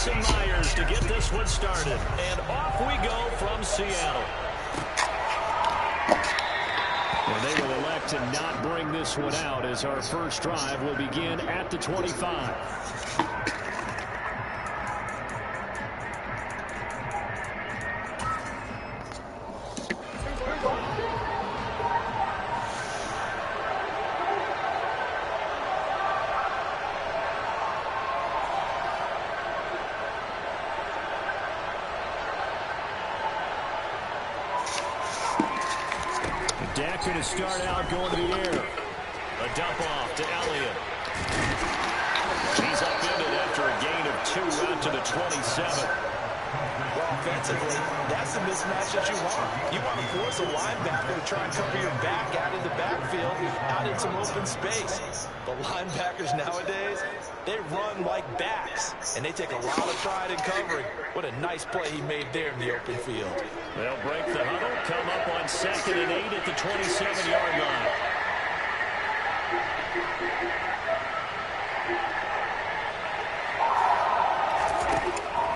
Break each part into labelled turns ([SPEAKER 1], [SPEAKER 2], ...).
[SPEAKER 1] Jason Myers to get this one started. And off we go from Seattle. And they will elect to not bring this one out as our first drive will begin at the 25. Dak going to start out going to the air. A dump off to Elliott. He's upended after a gain of 2 out to the 27.
[SPEAKER 2] Well, offensively, that's the mismatch that you want. You want to force a linebacker to try and cover your back out in the backfield, out in some open space. The linebackers nowadays, they run like backs, and they take a lot of pride in covering. What a nice play he made there in the open field.
[SPEAKER 1] They'll break the huddle, come up on 2nd and 8 at the 27-yard line.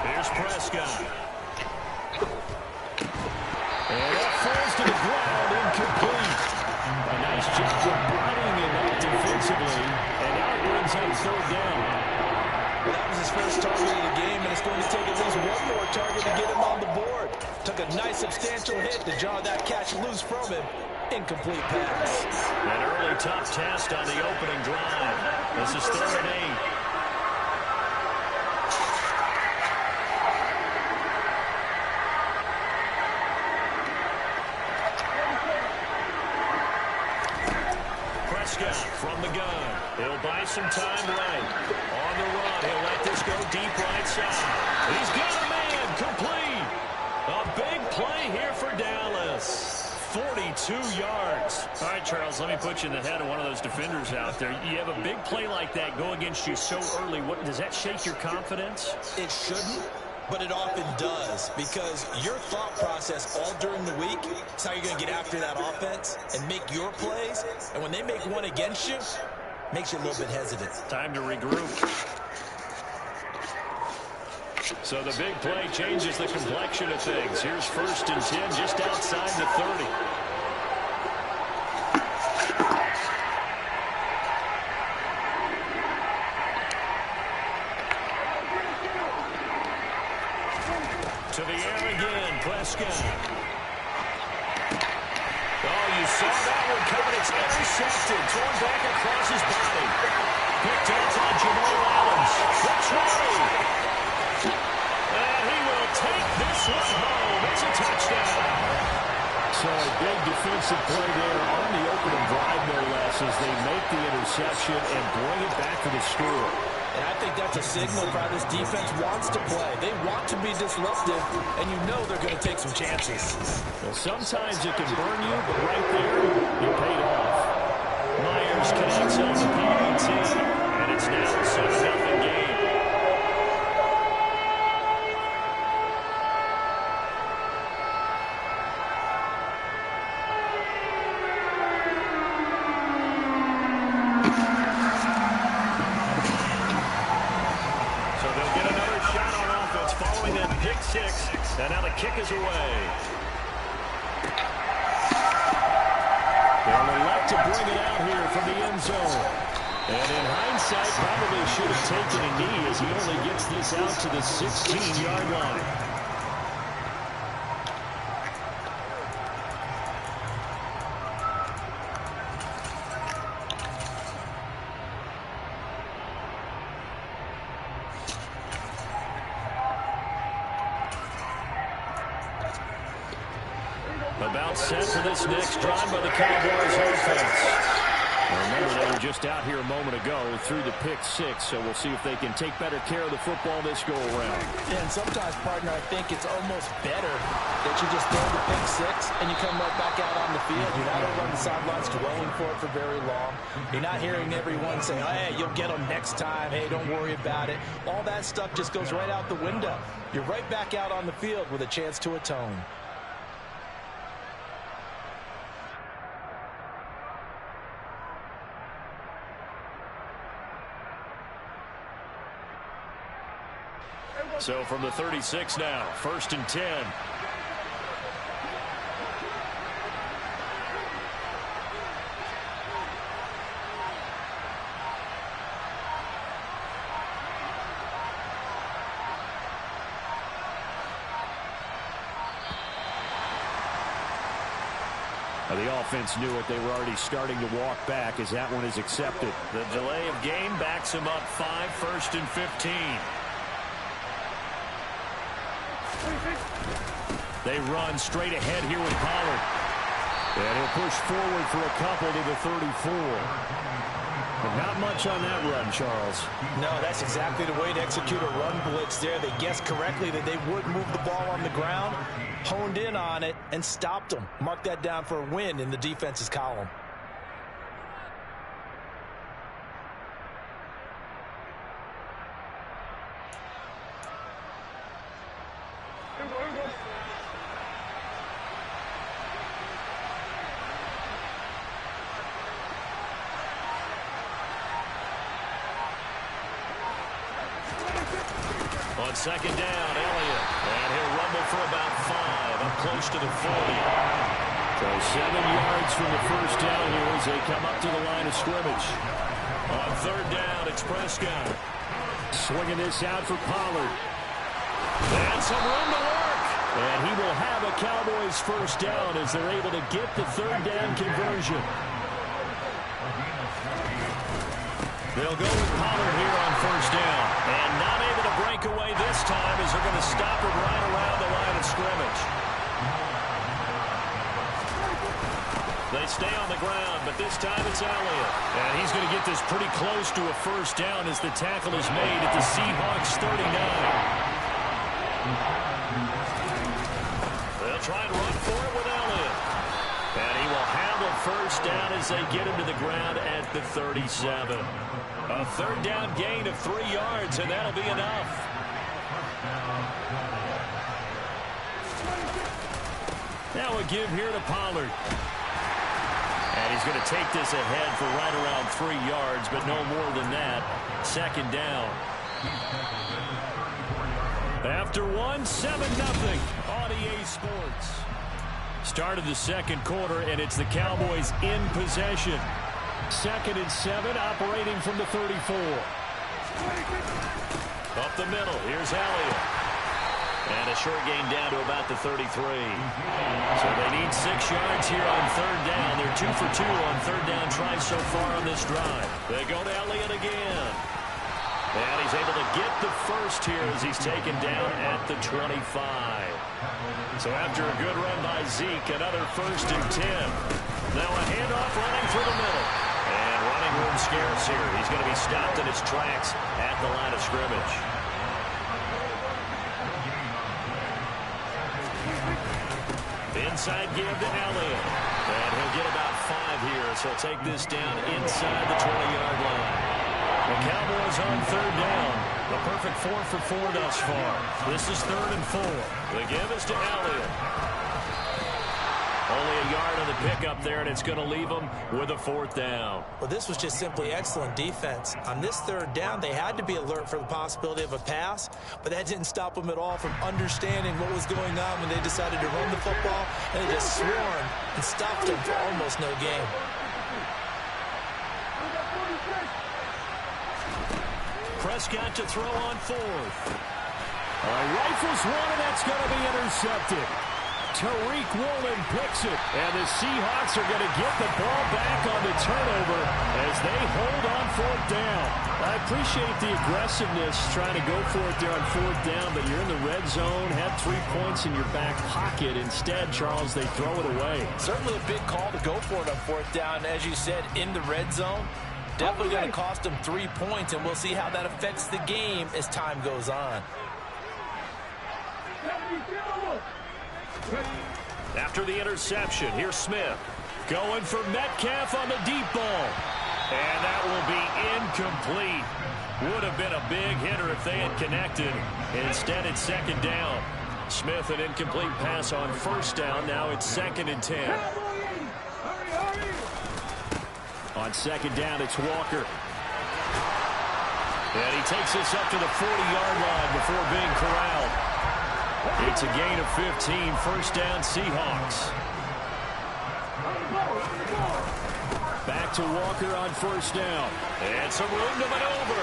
[SPEAKER 1] Here's Prescott. And that falls to the ground, incomplete. A nice job of blocking in that defensively, and now it brings up 3rd down.
[SPEAKER 2] Well, that was his first target of the game, and it's going to take at least one more target to get him on the board. Took a nice substantial hit to draw that catch loose from him. Incomplete pass.
[SPEAKER 1] An early tough test on the opening drive. This is 3rd and 8. From the gun. He'll buy some time right. On the run, he'll let this go deep right side. He's got a man complete. A big play here for Dallas. 42 yards. All right, Charles, let me put you in the head of one of those defenders out there. You have a big play like that go against you so early. Does that shake your confidence?
[SPEAKER 2] It shouldn't. But it often does, because your thought process all during the week is how you're going to get after that offense and make your plays. And when they make one against you, makes you a little bit hesitant.
[SPEAKER 1] Time to regroup. So the big play changes the complexion of things. Here's 1st and 10 just outside the 30. To the air again, Prescott. Oh, you saw that one coming. It's intercepted. Thrown back across his body. Picked up on Jamal Adams. The try. And he will take this one home. It's a touchdown. So a big defensive play there on the opening drive, no less, as they make the interception and bring it back to the score.
[SPEAKER 2] And I think that's a signal for how this defense wants to play. They want to be disruptive, and you know they're going to take some chances.
[SPEAKER 1] Well, sometimes it can burn you, but right there, you paid off. Myers connects on the PBT, and it's now a 7-0 game. And now the kick is away. They'll elect to bring it out here from the end zone. And in hindsight, probably should have taken a knee as he only gets this out to the 16-yard line. About set for this next drive by the Cowboys offense. Remember, they were just out here a moment ago through the pick 6, so we'll see if they can take better care of the football this go-around.
[SPEAKER 2] Yeah, and sometimes, partner, I think it's almost better that you just throw the pick 6 and you come right back out on the field. You're not over on the sidelines dwelling for it for very long. You're not hearing everyone say, hey, you'll get them next time. Hey, don't worry about it. All that stuff just goes right out the window. You're right back out on the field with a chance to atone.
[SPEAKER 1] So from the 36 now, 1st and 10.
[SPEAKER 3] The offense knew it. They were already starting to walk back as that one is accepted.
[SPEAKER 1] The delay of game backs him up 5, 1st and 15. They run straight ahead here with Pollard. And he'll push forward for a couple to the 34. But not much on that run, Charles.
[SPEAKER 2] No, that's exactly the way to execute a run blitz there. They guessed correctly that they would move the ball on the ground, honed in on it, and stopped them. Mark that down for a win in the defense's column.
[SPEAKER 1] On 2nd down, Elliott. And he'll rumble for about 5, up close to the 40.
[SPEAKER 3] So 7 yards from the 1st down here as they come up to the line of scrimmage.
[SPEAKER 1] On 3rd down, it's Prescott.
[SPEAKER 3] Swinging this out for Pollard.
[SPEAKER 1] And some room to work.
[SPEAKER 3] And he will have a Cowboys 1st down as they're able to get the 3rd down conversion.
[SPEAKER 1] They'll go with Pollard here on 1st down. And not able to break away this time as they're going to stop him right around the line of scrimmage. They stay on the ground, but this time it's Elliott. And he's going to get this pretty close to a 1st down as the tackle is made at the Seahawks 39. They'll try and run for it with Elliott. And he will have a 1st down as they get him to the ground at the 37. A 3rd down gain of 3 yards, and that'll be enough. Now a give here to Pollard. And he's going to take this ahead for right around 3 yards, but no more than that. 2nd down. After 1, 7-0 on EA Sports. Start of the 2nd quarter, and it's the Cowboys in possession. 2nd and 7, operating from the 34. Up the middle, here's Elliott. And a short gain down to about the 33. So they need 6 yards here on 3rd down. They're 2 for 2 on 3rd down tries so far on this drive. They go to Elliott again. And he's able to get the 1st here as he's taken down at the 25. So after a good run by Zeke, another 1st and 10. Now a handoff running through the middle. And running room scarce here. He's going to be stopped in his tracks at the line of scrimmage. Inside give to Elliott. And he'll get about 5 here, so he'll take this down inside the 20-yard line. The Cowboys on 3rd down. The perfect 4 for 4 thus far. This is 3rd and 4. The give is to Elliott. Only a yard on the pickup there, and it's going to leave them with a 4th down.
[SPEAKER 2] Well, this was just simply excellent defense. On this 3rd down, they had to be alert for the possibility of a pass, but that didn't stop them at all from understanding what was going on when they decided to run the football, and they just swarmed and stopped them for almost no gain.
[SPEAKER 1] Prescott to throw on 4th.
[SPEAKER 3] Rifles one, and that's going to be intercepted. Tariq Woolen picks it, and the Seahawks are going to get the ball back on the turnover as they hold on 4th down. I appreciate the aggressiveness trying to go for it there on 4th down, but you're in the red zone, had 3 points in your back pocket. Instead, Charles, they throw it away.
[SPEAKER 2] Certainly a big call to go for it on 4th down, as you said, in the red zone. Definitely going to cost them 3 points, and we'll see how that affects the game as time goes on.
[SPEAKER 1] After the interception, here's Smith. Going for Metcalf on the deep ball. And that will be incomplete. Would have been a big hitter if they had connected. Instead, it's 2nd down. Smith, an incomplete pass on 1st down. Now it's 2nd and 10.
[SPEAKER 3] On 2nd down, it's Walker.
[SPEAKER 1] And he takes this up to the 40-yard line
[SPEAKER 3] before being corralled. It's a gain of 15, first down Seahawks. Back to Walker on first down. And some room to maneuver.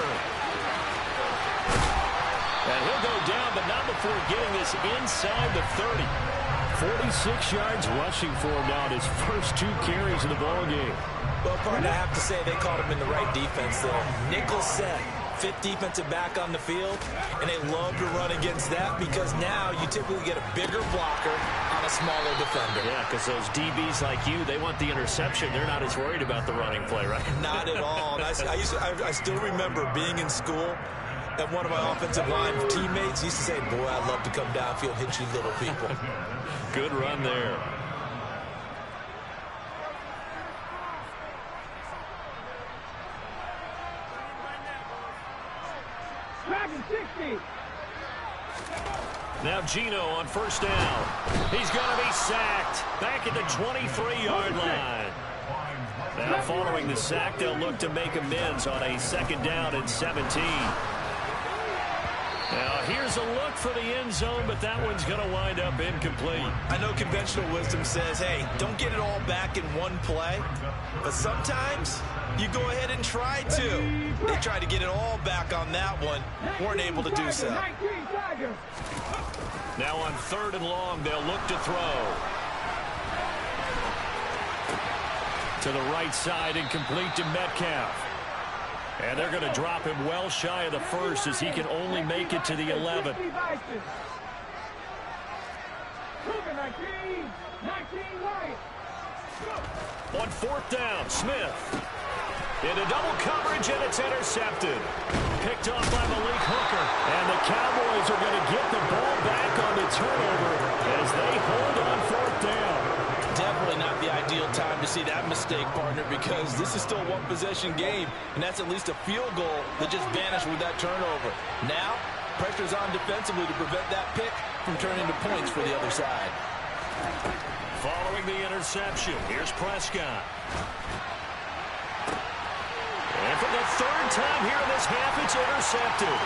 [SPEAKER 3] And he'll go down, but not before getting this inside the 30. 46 yards rushing for him now in his first 2 carries of the ball game.
[SPEAKER 2] Well, partner, I have to say they called him in the right defense there. Nickel set, 5th defensive back on the field, and they love to run against that because now you typically get a bigger blocker on a smaller defender.
[SPEAKER 1] Yeah, because those DBs like you, they want the interception. They're not as worried about the running play, right?
[SPEAKER 2] Not at all. And I still remember being in school, and one of my offensive line teammates used to say, boy, I'd love to come downfield and hit you little people.
[SPEAKER 3] Good run there. Now Gino on first down. He's going to be sacked. Back at the 23-yard line. Now following the sack, they'll look to make amends on a 2nd down and 17. Now here's a look for the end zone, but that one's going to wind up incomplete.
[SPEAKER 2] I know conventional wisdom says, hey, don't get it all back in one play. But sometimes you go ahead and try to. They tried to get it all back on that one. Weren't able to do so.
[SPEAKER 3] Now on 3rd and long, they'll look to throw. To the right side, incomplete to Metcalf. And they're going to drop him well shy of the 1st as he can only make it to the 11. On 4th down, Smith. Into double coverage, and it's intercepted. Picked off by Malik Hooker. And the Cowboys are going to get the ball back on the turnover as they hold on 4th down.
[SPEAKER 2] Definitely not the ideal time to see that mistake, partner, because this is still a one-possession game, and that's at least a field goal that just vanished with that turnover. Now, pressure's on defensively to prevent that pick from turning to points for the other side.
[SPEAKER 3] Following the interception, here's Prescott. And for the 3rd time here in this half, it's intercepted.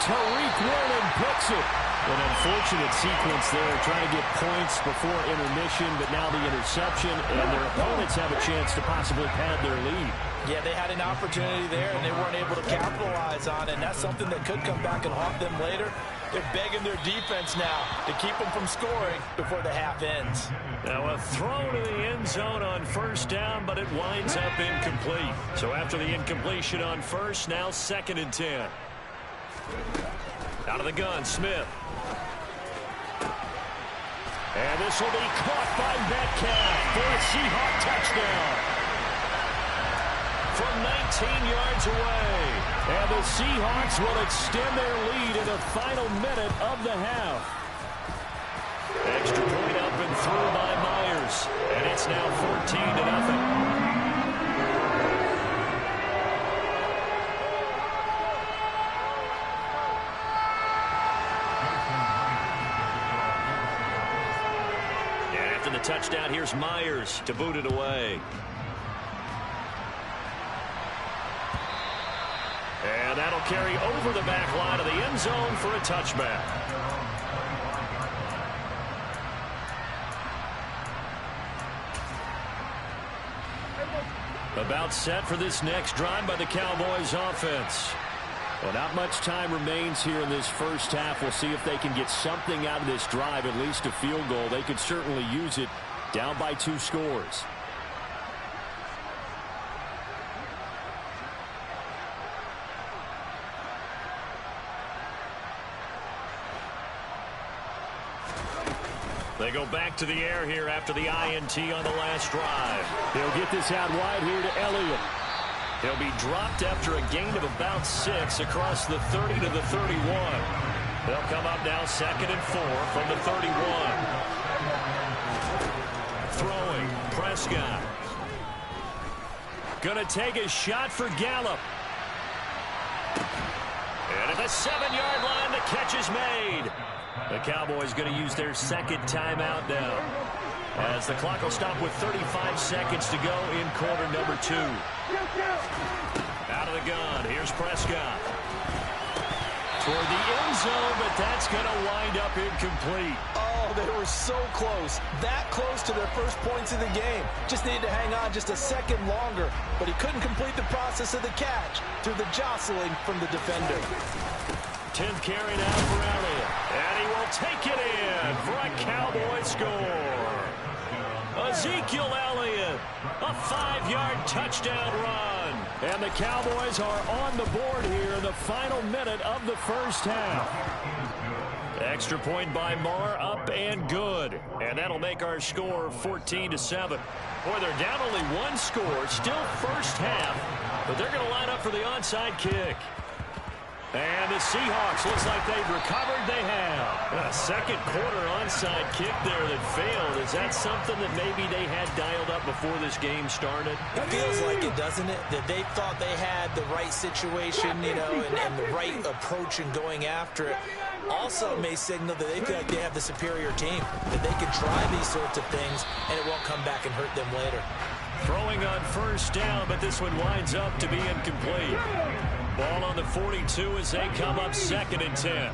[SPEAKER 3] Tariq Woolen picks it. An unfortunate sequence there, trying to get points before intermission, but now the interception, and their opponents have a chance to possibly pad their lead.
[SPEAKER 2] Yeah, they had an opportunity there, and they weren't able to capitalize on it, and that's something that could come back and haunt them later. They're begging their defense now to keep them from scoring before the half ends.
[SPEAKER 3] Now a throw to the end zone on 1st down, but it winds up incomplete. So after the incompletion on 1st, now 2nd and 10. Out of the gun, Smith. And this will be caught by Metcalf for a Seahawk touchdown. From 19 yards away. And the Seahawks will extend their lead in the final minute of the half. Extra point up and through by Myers. And it's now 14-0. The touchdown, here's Myers to boot it away. And that'll carry over the back line of the end zone for a touchback. About set for this next drive by the Cowboys offense. Well, not much time remains here in this first half. We'll see if they can get something out of this drive, at least a field goal. They could certainly use it down by 2 scores. They go back to the air here after the INT on the last drive. They'll get this out wide here to Elliott. He'll be dropped after a gain of about 6 across the 30 to the 31. They'll come up now 2nd and 4 from the 31. Throwing, Prescott. Gonna take a shot for Gallup. And at the 7-yard line, the catch is made. The Cowboys going to use their 2nd timeout now, as the clock will stop with 35 seconds to go in quarter number 2. Out of the gun, here's Prescott. toward the end zone, but that's going to wind up incomplete.
[SPEAKER 2] Oh, they were so close. That close to their first points of the game. Just needed to hang on just a second longer, but he couldn't complete the process of the catch through the jostling from the defender.
[SPEAKER 3] 10th carry now for Elliott, and he will take it in for a Cowboy score. Ezekiel Elliott, a 5-yard touchdown run. And the Cowboys are on the board here in the final minute of the first half. Extra point by Marr, up and good. And that'll make our score 14-7. Boy, they're down only one score, still first half, but they're going to line up for the onside kick. And the Seahawks, looks like they've recovered. They have. A second quarter onside kick there that failed. Is that something that maybe they had dialed up before this game started?
[SPEAKER 2] It feels like it, doesn't it? That they thought they had the right situation, you know, and the right approach in going after it. Also may signal that they feel like they have the superior team, that they can try these sorts of things, and it won't come back and hurt them later.
[SPEAKER 3] Throwing on first down, but this one winds up to be incomplete. Ball on the 42 as they come up 2nd and 10.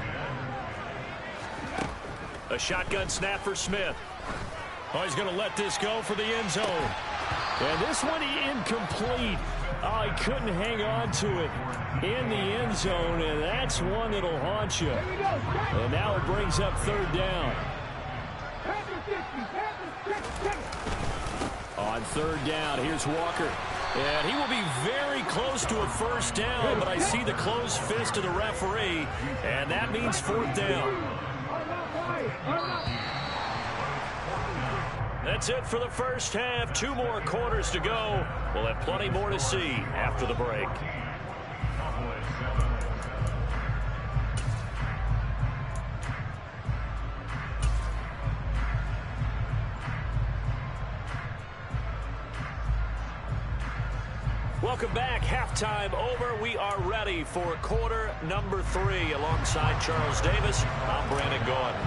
[SPEAKER 3] A shotgun snap for Smith. Oh, he's going to let this go for the end zone. And this one incomplete. Oh, he couldn't hang on to it in the end zone, and that's one that'll haunt you. And now it brings up 3rd down. On 3rd down, here's Walker. And he will be very close to a first down, but I see the closed fist of the referee, and that means 4th down. That's it for the first half. 2 more quarters to go. We'll have plenty more to see after the break. Welcome back. Halftime over. We are ready for quarter number 3. Alongside Charles Davis, I'm Brandon Gordon.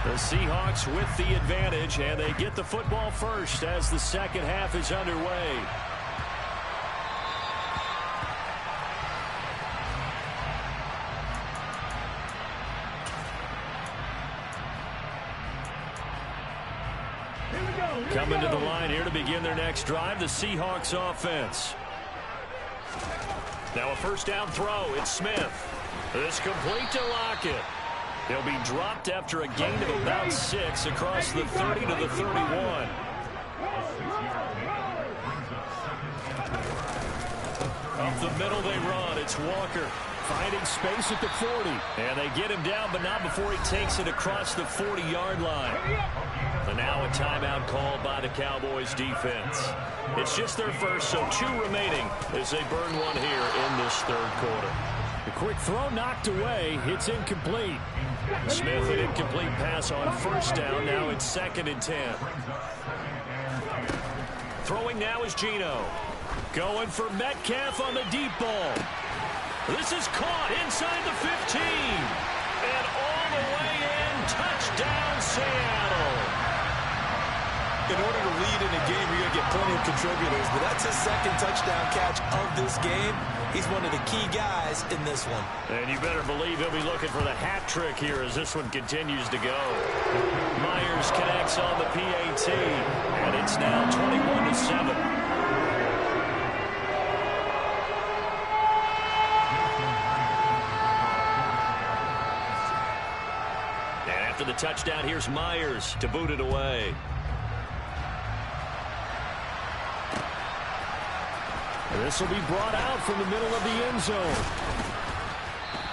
[SPEAKER 3] The Seahawks with the advantage, and they get the football first as the second half is underway. Coming to the line here to begin their next drive, the Seahawks offense. Now a first down throw. It's Smith. This complete to Lockett. He'll be dropped after a gain of about 6 across the 30 to the 31. Up the middle they run. It's Walker finding space at the 40. And they get him down, but not before he takes it across the 40-yard line. And now a timeout called by the Cowboys defense. It's just their first, so 2 remaining as they burn one here in this 3rd quarter. The quick throw knocked away. It's incomplete. Smith, an incomplete pass on first down. Now it's 2nd and 10. Throwing now is Geno. Going for Metcalf on the deep ball. This is caught inside the 15. And all the way in. Touchdown, Seattle.
[SPEAKER 2] In order to lead in a game, you're going to get plenty of contributors, but that's his 2nd touchdown catch of this game. He's one of the key guys in this one.
[SPEAKER 3] And you better believe he'll be looking for the hat trick here as this one continues to go. Myers connects on the PAT, and it's now 21-7. And after the touchdown, here's Myers to boot it away. This will be brought out from the middle of the end zone.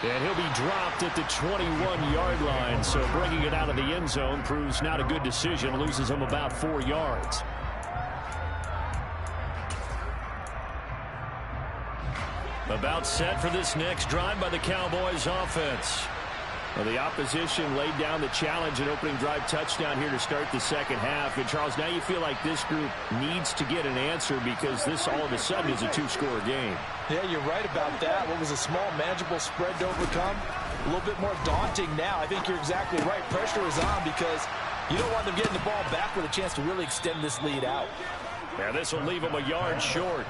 [SPEAKER 3] And he'll be dropped at the 21-yard line, so bringing it out of the end zone proves not a good decision, loses him about 4 yards. About set for this next drive by the Cowboys offense. Well, the opposition laid down the challenge and opening drive touchdown here to start the second half. And, Charles, now you feel like this group needs to get an answer because this all of a sudden is a 2-score game.
[SPEAKER 2] Yeah, you're right about that. What was a small, manageable spread to overcome, a little bit more daunting now. I think you're exactly right. Pressure is on because you don't want them getting the ball back with a chance to really extend this lead out.
[SPEAKER 3] Now this will leave them a yard short.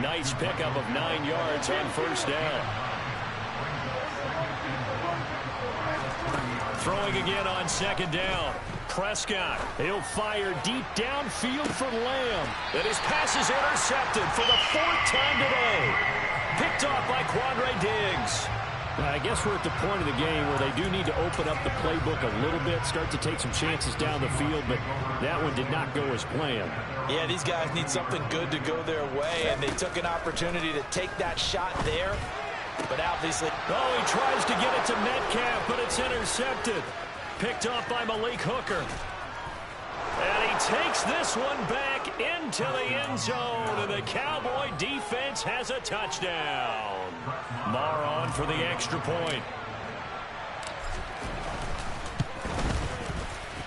[SPEAKER 3] Nice pickup of 9 yards on first down. Throwing again on second down. Prescott, he'll fire deep downfield for Lamb.
[SPEAKER 1] And his pass is intercepted for the 4th time today. Picked off by Quandre Diggs.
[SPEAKER 3] I guess we're at the point of the game where they do need to open up the playbook a little bit, start to take some chances down the field, but that one did not go as planned.
[SPEAKER 2] Yeah, these guys need something good to go their way, and they took an opportunity to take that shot there, but obviously...
[SPEAKER 3] Oh, he tries to get it to Metcalf, but it's intercepted. Picked off by Malik Hooker. And he takes this one back into the end zone, and the Cowboy defense has a touchdown. Marr on for the extra point.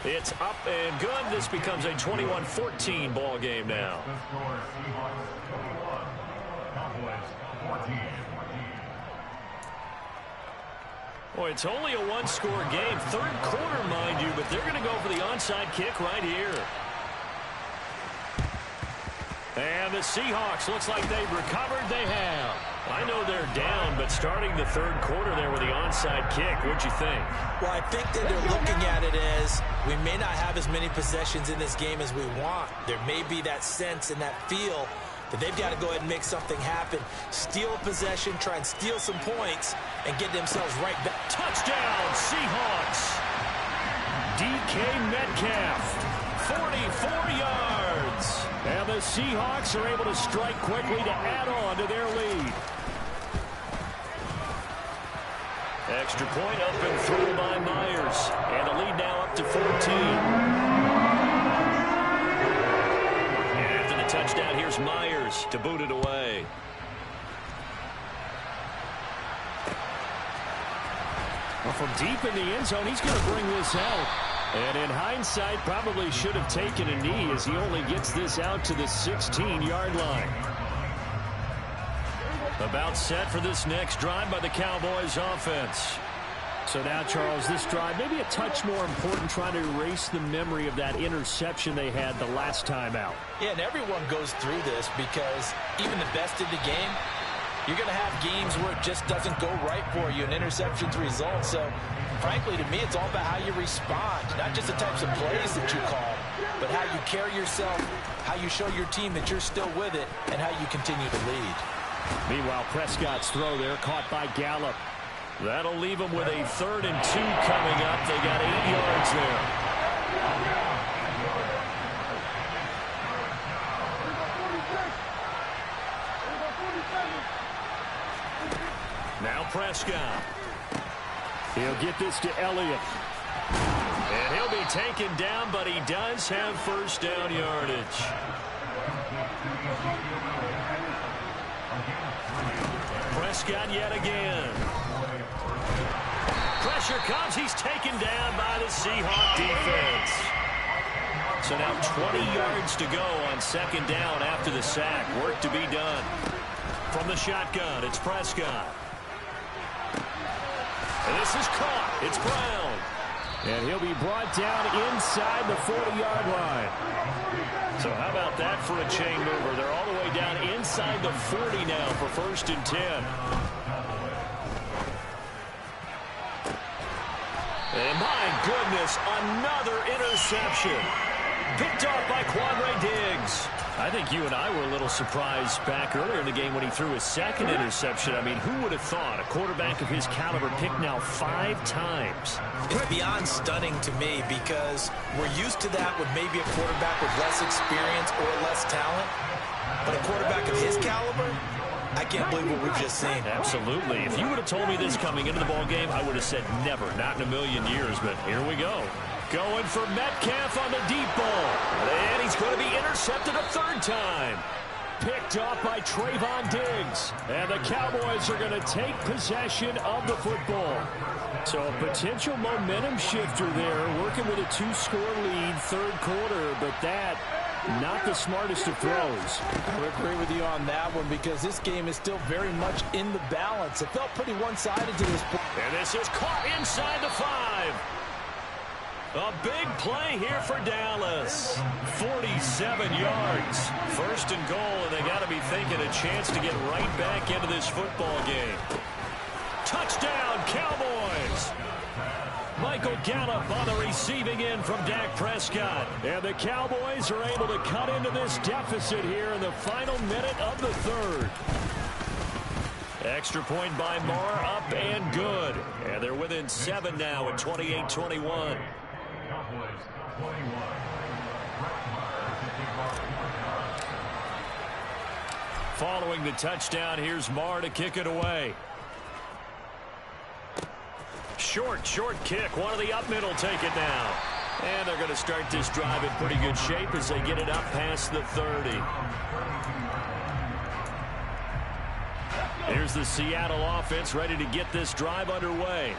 [SPEAKER 3] It's up and good. This becomes a 21-14 ball game now. Boy, it's only a one-score game. 3rd quarter, mind you, but they're going to go for the onside kick right here. And the Seahawks, looks like they've recovered. They have. I know they're down, but starting the 3rd quarter there with the onside kick, what'd you think?
[SPEAKER 2] Well, I think that they're looking at it as we may not have as many possessions in this game as we want. There may be that sense and that feel that they've got to go ahead and make something happen. Steal a possession, try and steal some points, and get themselves right back.
[SPEAKER 3] Touchdown, Seahawks! DK Metcalf, 44 yards. And the Seahawks are able to strike quickly to add on to their lead. Extra point up and through by Myers. And the lead now up to 14. And after the touchdown, here's Myers to boot it away. Well, from deep in the end zone, he's going to bring this out. And in hindsight, probably should have taken a knee as he only gets this out to the 16-yard line. About set for this next drive by the Cowboys offense. So now, Charles, this drive maybe a touch more important, trying to erase the memory of that interception they had the last time out.
[SPEAKER 2] Yeah, and everyone goes through this because even the best in the game, you're going to have games where it just doesn't go right for you, and interceptions result. So, frankly, to me, it's all about how you respond, not just the types of plays that you call, but how you carry yourself, how you show your team that you're still with it, and how you continue to lead.
[SPEAKER 3] Meanwhile, Prescott's throw there caught by Gallup. That'll leave them with a 3rd and 2 coming up. They got 8 yards there. Now Prescott. He'll get this to Elliott. And he'll be taken down, but he does have 1st down yardage. Prescott yet again. Pressure comes. He's taken down by the Seahawk defense. So now 20 yards to go on 2nd down after the sack. Work to be done. From the shotgun, it's Prescott. And this is caught. It's Brown. And he'll be brought down inside the 40-yard line. So how about that for a chain mover? They're all the way down inside the 40 now for 1st and 10. And my goodness, another interception. Picked off by Quandre Diggs. I think you and I were a little surprised back earlier in the game when he threw his 2nd interception. I mean, who would have thought a quarterback of his caliber picked now 5 times?
[SPEAKER 2] It's beyond stunning to me because we're used to that with maybe a quarterback with less experience or less talent. But a quarterback of his caliber, I can't believe what we've just seen.
[SPEAKER 3] Absolutely. If you would have told me this coming into the ball game, I would have said never, not in a million years. But here we go. Going for Metcalf on the deep ball. And he's going to be intercepted a 3rd time. Picked off by Trayvon Diggs. And the Cowboys are going to take possession of the football. So a potential momentum shifter there, working with a 2-score lead, 3rd quarter. But that, not the smartest of throws.
[SPEAKER 2] I would agree with you on that one because this game is still very much in the balance. It felt pretty one-sided to this point.
[SPEAKER 3] And this is caught inside the 5. A big play here for Dallas. 47 yards. 1st and goal, and they got to be thinking a chance to get right back into this football game. Touchdown, Cowboys. Michael Gallup on the receiving end from Dak Prescott. And the Cowboys are able to cut into this deficit here in the final minute of the third. Extra point by Marr, up and good. And they're within 7 now at 28-21. Following the touchdown, here's Marr to kick it away. Short kick. One of the up middle take it now. And they're going to start this drive in pretty good shape as they get it up past the 30. Here's the Seattle offense ready to get this drive underway.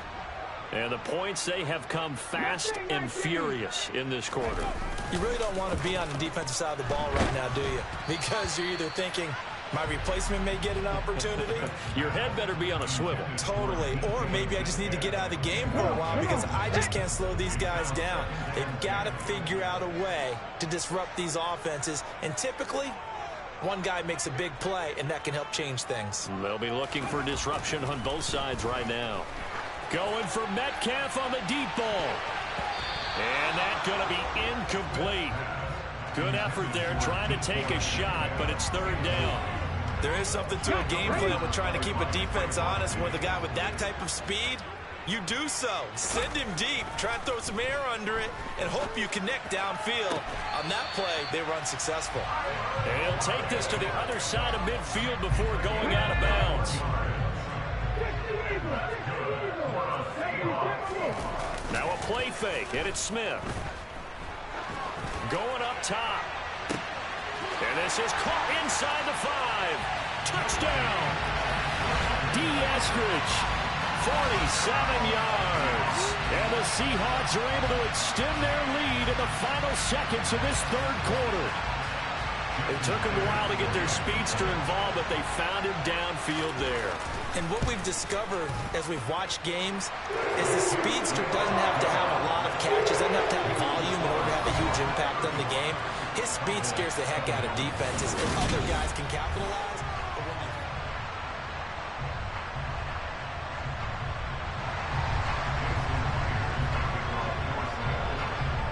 [SPEAKER 3] And the points, they have come fast and furious in this quarter.
[SPEAKER 2] You really don't want to be on the defensive side of the ball right now, do you? Because you're either thinking, my replacement may get an opportunity.
[SPEAKER 3] Your head better be on a swivel.
[SPEAKER 2] Totally. Or maybe I just need to get out of the game for a while because I just can't slow these guys down. They've got to figure out a way to disrupt these offenses. And typically, one guy makes a big play, and that can help change things.
[SPEAKER 3] They'll be looking for disruption on both sides right now. Going for Metcalf on the deep ball. And that's going to be incomplete. Good effort there trying to take a shot, but it's third down.
[SPEAKER 2] There is something to a game plan with trying to keep a defense honest. With a guy with that type of speed, you do so. Send him deep. Try and throw some air under it and hope you connect downfield. On that play, they were unsuccessful.
[SPEAKER 3] And he'll take this to the other side of midfield before going out of bounds. Now a play fake, and it's Smith. Going up top. And this is caught inside the 5. Touchdown. Eskridge, 47 yards. And the Seahawks are able to extend their lead in the final seconds of this third quarter. It took them a while to get their speedster involved, but they found him downfield there.
[SPEAKER 2] And what we've discovered as we've watched games is the speedster doesn't have to have a lot of catches, doesn't have to have volume in order to have a huge impact on the game. His speed scares the heck out of defenses, and other guys can capitalize.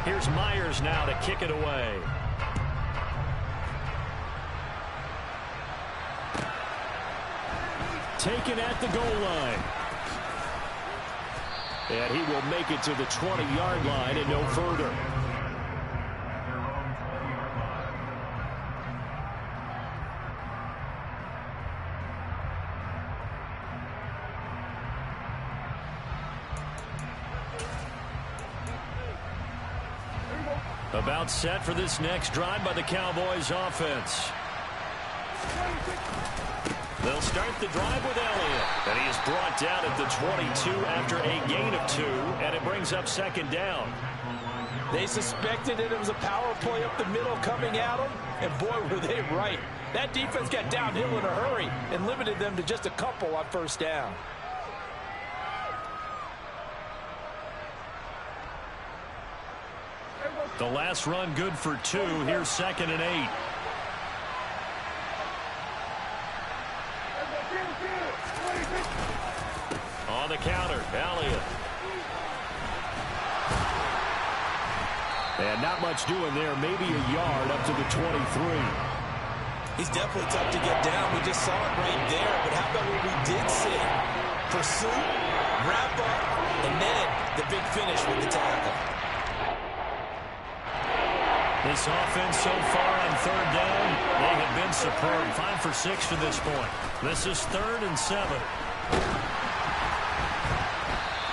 [SPEAKER 3] Here's Myers now to kick it away. Taken at the goal line. And he will make it to the 20-yard line and no further. About set for this next drive by the Cowboys offense. They'll start the drive with Elliott. And he is brought down at the 22 after a gain of 2, and it brings up second down.
[SPEAKER 2] They suspected that it was a power play up the middle coming at them, and boy, were they right. That defense got downhill in a hurry and limited them to just a couple on first down.
[SPEAKER 3] The last run good for 2. Here's 2nd and 8. On the counter, Elliott. And not much doing there. Maybe a yard up to the 23.
[SPEAKER 2] He's definitely tough to get down. We just saw it right there. But how about what we did see? Pursuit, wrap up, and then the big finish with the tackle.
[SPEAKER 3] This offense so far on third down, they have been superb. 5 for 6 to this point. This is 3rd and 7.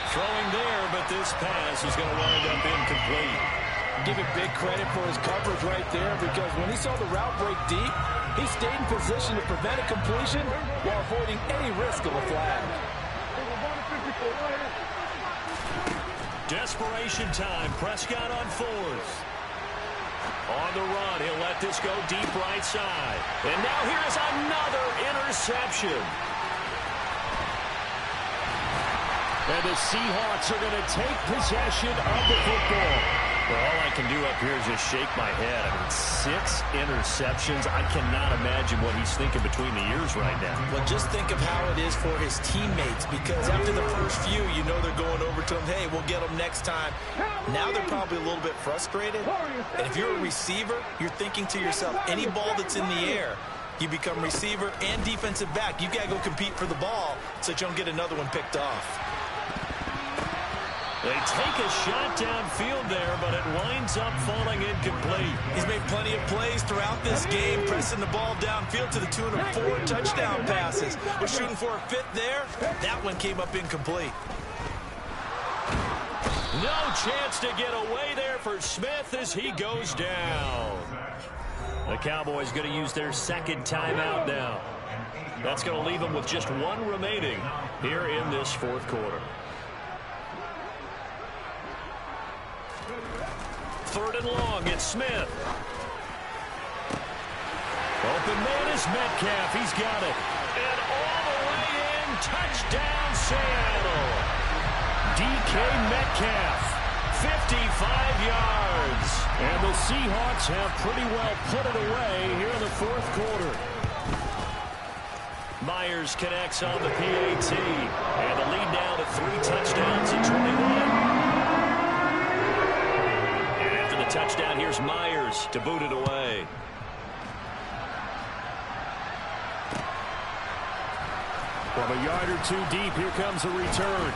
[SPEAKER 3] Throwing there, but this pass is going to wind up incomplete.
[SPEAKER 2] Give him big credit for his coverage right there, because when he saw the route break deep, he stayed in position to prevent a completion while avoiding any risk of a flag.
[SPEAKER 3] Desperation time. Prescott on 4th. On the run, he'll let this go deep right side. And now here is another interception. And the Seahawks are going to take possession of the football. Well, all I can do up here is just shake my head. I mean, 6 interceptions. I cannot imagine what he's thinking between the ears right now.
[SPEAKER 2] Well, just think of how it is for his teammates, because after the first few, you know they're going over to him, hey, we'll get them next time. Now they're probably a little bit frustrated. And if you're a receiver, you're thinking to yourself, any ball that's in the air, you become receiver and defensive back. You got to go compete for the ball so that you don't get another one picked off.
[SPEAKER 3] They take a shot downfield there, but it winds up falling incomplete.
[SPEAKER 2] He's made plenty of plays throughout this game, pressing the ball downfield to the tune of 4 touchdown passes. We're shooting for a 5th there. That one came up incomplete.
[SPEAKER 3] No chance to get away there for Smith as he goes down. The Cowboys going to use their 2nd timeout now. That's going to leave them with just 1 remaining here in this 4th quarter. 3rd and long, it's Smith. Open man is Metcalf. He's got it. And all the way in, touchdown Seattle. DK Metcalf, 55 yards. And the Seahawks have pretty well put it away here in the 4th quarter. Myers connects on the PAT. And the lead now to 3 touchdowns and 21. Touchdown, here's Myers to boot it away. From a yard or 2 deep, here comes a return.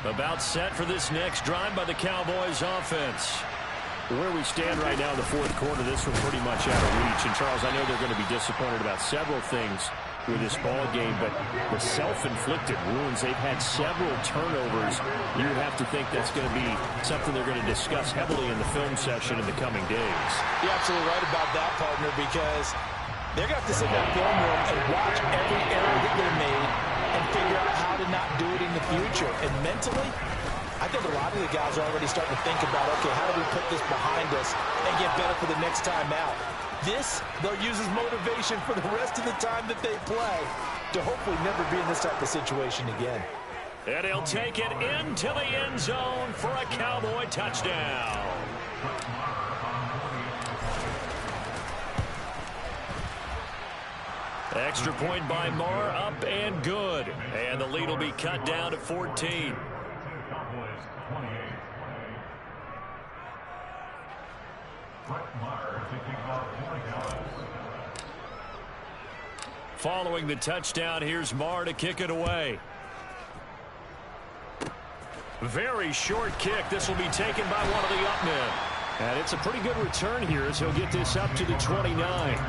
[SPEAKER 3] About set for this next drive by the Cowboys offense. Where we stand right now in the 4th quarter, this one pretty much out of reach. And, Charles, I know they're going to be disappointed about several things with this ball game, but the self-inflicted wounds, they've had several turnovers. You have to think that's going to be something they're going to discuss heavily in the film session in the coming days.
[SPEAKER 2] You're absolutely right about that, partner, because they're going to have to sit in that film room and watch every error that they're made and figure out how to not do it in the future. And mentally, I think a lot of the guys are already starting to think about, okay, how do we put this behind us and get better for the next time out? This, they'll use as motivation for the rest of the time that they play to hopefully never be in this type of situation again.
[SPEAKER 3] And he'll take it into the end zone for a Cowboy touchdown. Extra point by Marr, up and good. And the lead will be cut down to 14. Following the touchdown, here's Marr to kick it away. Very short kick. This will be taken by one of the up men. And it's a pretty good return here as he'll get this up to the 29.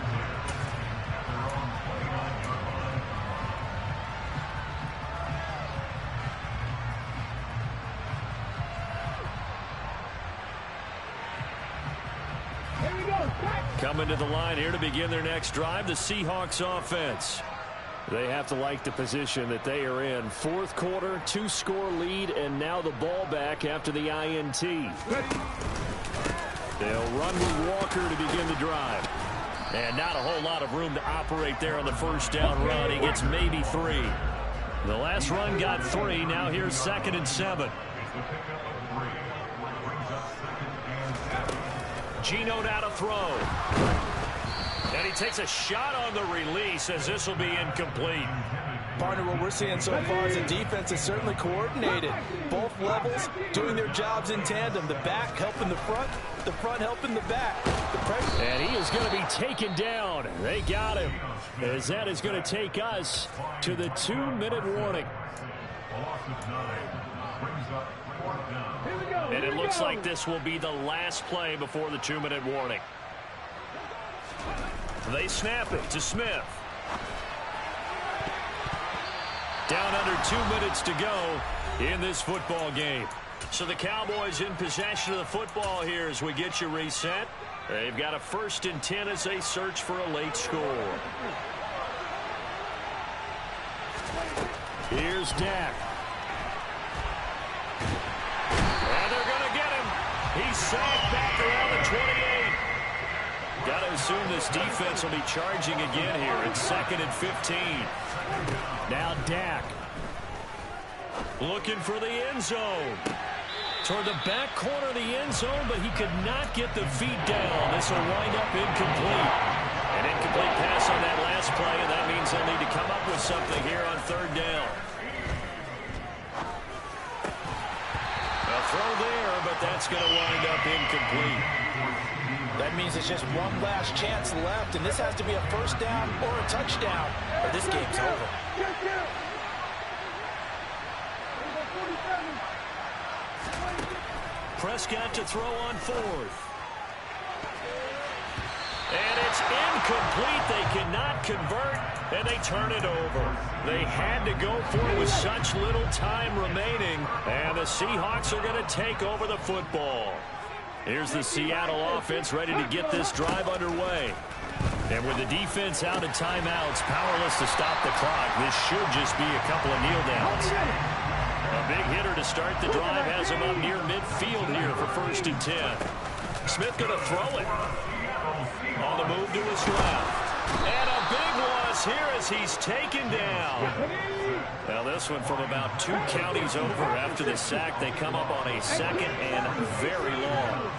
[SPEAKER 3] Coming to the line here to begin their next drive, the Seahawks offense. They have to like the position that they are in. 4th quarter, 2-score lead, and now the ball back after the INT. They'll run with Walker to begin the drive. And not a whole lot of room to operate there on the first down run. He gets maybe 3. The last run got 3. Now here's 2nd and 7. Gino now to throw. And he takes a shot on the release as this will be incomplete.
[SPEAKER 2] Partner, what we're seeing so far is the defense is certainly coordinated. Both levels doing their jobs in tandem. The back helping the front helping the back.
[SPEAKER 3] And he is going to be taken down. They got him. As that is going to take us to the 2-minute warning. And it looks like this will be the last play before the 2-minute warning. They snap it to Smith. Down under 2 minutes to go in this football game. So the Cowboys in possession of the football here as we get you reset. They've got a 1st and 10 as they search for a late score. Here's Dak. And they're going to get him. He's sacked back around the 28. Got to assume this defense will be charging again here. It's 2nd and 15. Now Dak. Looking for the end zone. Toward the back corner of the end zone, but he could not get the feet down. This will wind up incomplete. An incomplete pass on that last play, and that means they'll need to come up with something here on 3rd down. A throw there, but that's going to wind up incomplete.
[SPEAKER 2] That means it's just one last chance left, and this has to be a 1st down or a touchdown, or this game's over.
[SPEAKER 3] Prescott to throw on 4th. And it's incomplete. They cannot convert, and they turn it over. They had to go for it with such little time remaining, and the Seahawks are going to take over the football. Here's the Seattle offense ready to get this drive underway. And with the defense out at timeouts, powerless to stop the clock, this should just be a couple of kneel downs. A big hitter to start the drive has him up near midfield here for 1st and 10. Smith going to throw it. On the move to his left. And a big loss here as he's taken down. Now this one from about 2 counties over after the sack. They come up on a 2nd and very long.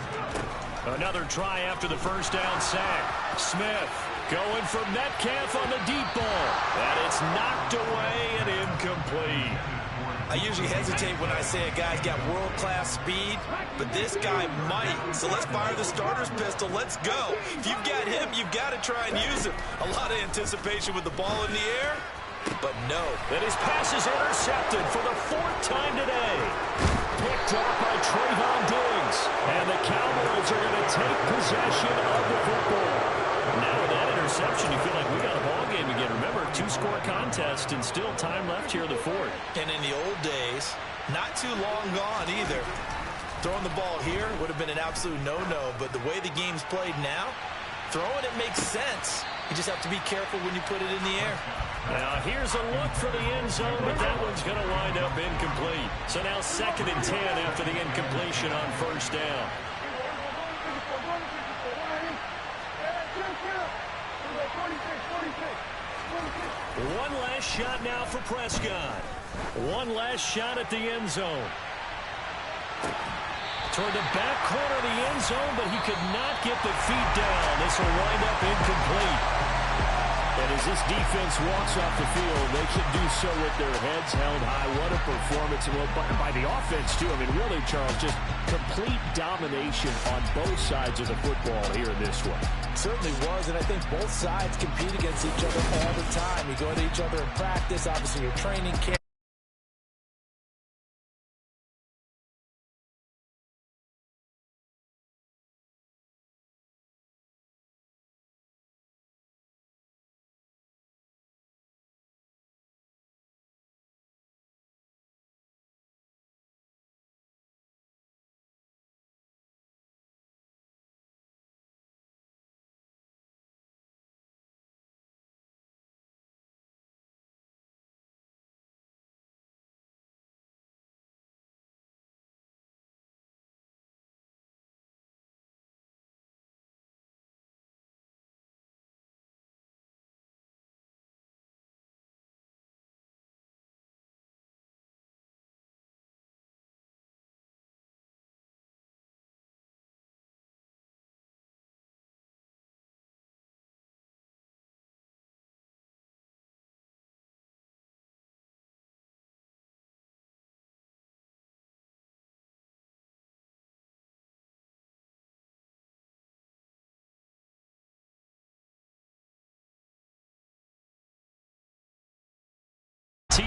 [SPEAKER 3] Another try after the 1st down sack. Smith going for Metcalf on the deep ball. And it's knocked away and incomplete.
[SPEAKER 2] I usually hesitate when I say a guy's got world-class speed, but this guy might. So let's fire the starter's pistol. Let's go. If you've got him, you've got to try and use him. A lot of anticipation with the ball in the air, but no.
[SPEAKER 3] And his pass is intercepted for the 4th time today. Picked up by Trayvon Diggs. And the Cowboys are going to take possession of the football. Now with that interception, you feel like we got a ball game again. Remember, 2-score contest and still time left here in the 4th.
[SPEAKER 2] And in the old days, not too long gone either. Throwing the ball here would have been an absolute no-no, but the way the game's played now, throwing it makes sense. You just have to be careful when you put it in the air.
[SPEAKER 3] Now here's a look for the end zone, but that one's going to wind up incomplete. So now 2nd and 10 after the incompletion on 1st down. One last shot now for Prescott. One last shot at the end zone. Toward the back corner of the end zone, but he could not get the feet down. This will wind up incomplete. And as this defense walks off the field, they should do so with their heads held high. What a performance by the offense, too. I mean, really, Charles, just complete domination on both sides of the football here in this one.
[SPEAKER 2] Certainly was, and I think both sides compete against each other all the time. You go to each other in practice, obviously your training camp.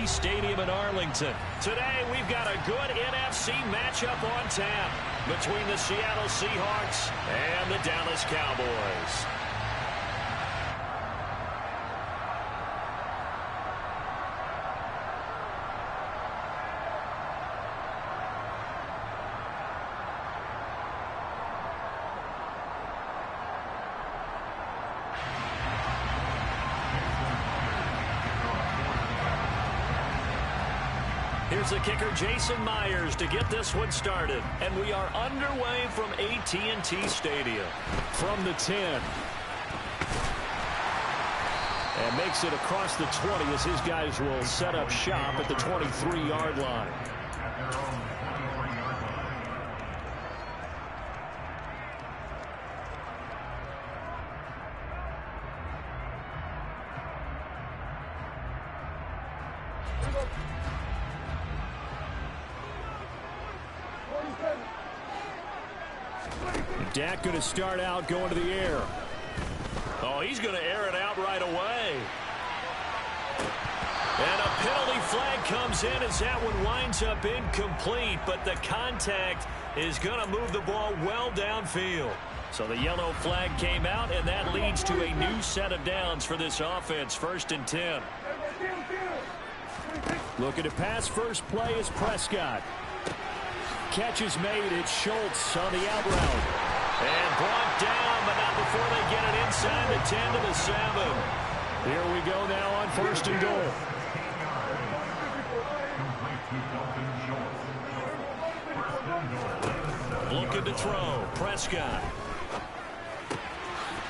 [SPEAKER 3] Stadium in Arlington. Today we've got a good NFC matchup on tap between the Seattle Seahawks and the Dallas Cowboys. Here's the kicker, Jason Myers, to get this one started. And we are underway from AT&T Stadium. From the 10. And makes it across the 20 as his guys will set up shop at the 23-yard line. Dak going to start out going to the air.
[SPEAKER 1] Oh, he's going to air it out right away. And a penalty flag comes in as that one winds up incomplete, but the contact is going to move the ball well downfield. So the yellow flag came out, and that leads to a new set of downs for this offense, 1st and 10.
[SPEAKER 3] Looking to pass. First play is Prescott. Catch is made. It's Schultz on the out route.
[SPEAKER 1] And brought down, but not before they get it inside the 10 to the 7.
[SPEAKER 3] Here we go now on 1st and goal.
[SPEAKER 1] Looking to throw. Prescott.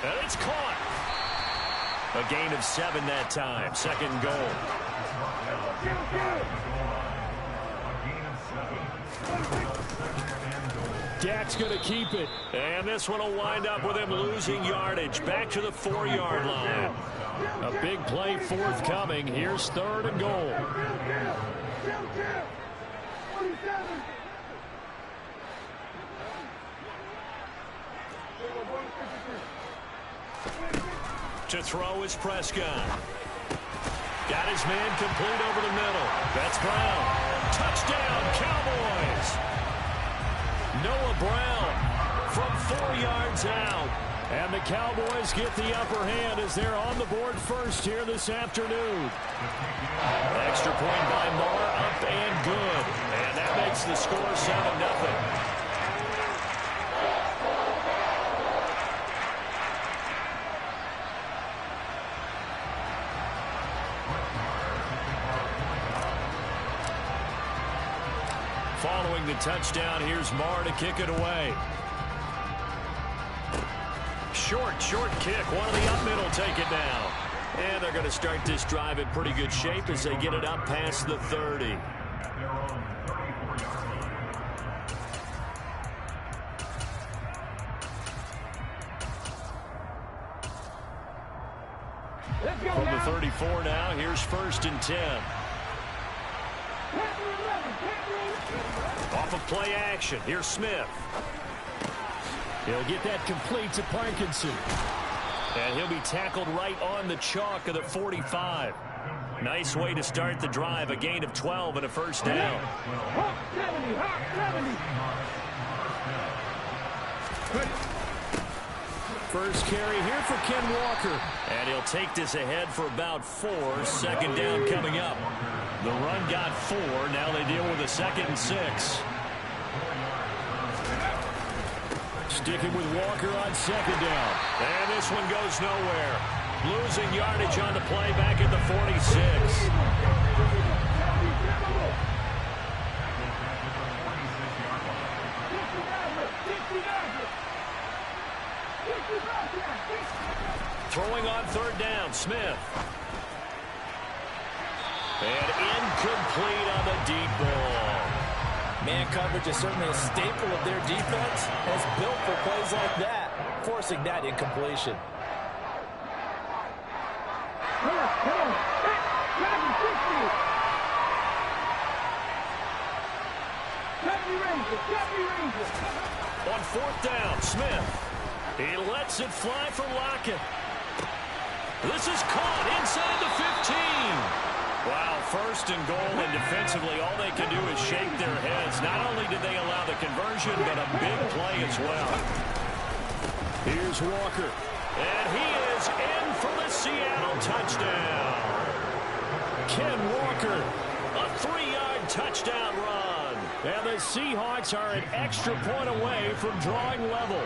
[SPEAKER 1] And it's caught. A gain of 7 that time. 2nd goal.
[SPEAKER 3] Dak's going to keep it.
[SPEAKER 1] And this one will wind up with him losing yardage. Back to the 4-yard line.
[SPEAKER 3] A big play forthcoming. Here's 3rd and goal.
[SPEAKER 1] To throw is Prescott. Got his man complete over the middle. That's Brown. Touchdown, Cowboys. Noah Brown from 4 yards out.
[SPEAKER 3] And the Cowboys get the upper hand as they're on the board first here this afternoon.
[SPEAKER 1] Extra point by Marr, up and good. And that makes the score 7-0. Following the touchdown, here's Marr to kick it away. Short kick. One of the up middle take it down. And they're going to start this drive in pretty good shape as they get it up past the 30. From the 34 now, here's 1st and 10. Off of play action. Here's Smith.
[SPEAKER 3] He'll get that complete to Parkinson.
[SPEAKER 1] And he'll be tackled right on the chalk of the 45. Nice way to start the drive. A gain of 12 and a 1st down.
[SPEAKER 3] First carry here for Ken Walker.
[SPEAKER 1] And he'll take this ahead for about 4. 2nd down coming up. The run got 4. Now they deal with a 2nd and 6.
[SPEAKER 3] Sticking with Walker on 2nd down.
[SPEAKER 1] And this one goes nowhere. Losing yardage on the play back at the 46. Throwing on 3rd down, Smith. And incomplete on the deep ball.
[SPEAKER 2] Man coverage is certainly a staple of their defense. It's built for plays like that, forcing that incompletion.
[SPEAKER 1] On 4th down, Smith. He lets it fly for Lockett. This is caught inside the 15. Wow, 1st and goal, and defensively all they can do is shake their heads. Not only did they allow the conversion, but a big play as well.
[SPEAKER 3] Here's Walker.
[SPEAKER 1] And he is in for the Seattle touchdown.
[SPEAKER 3] Ken Walker.
[SPEAKER 1] A 3-yard touchdown run.
[SPEAKER 3] And the Seahawks are an extra point away from drawing level.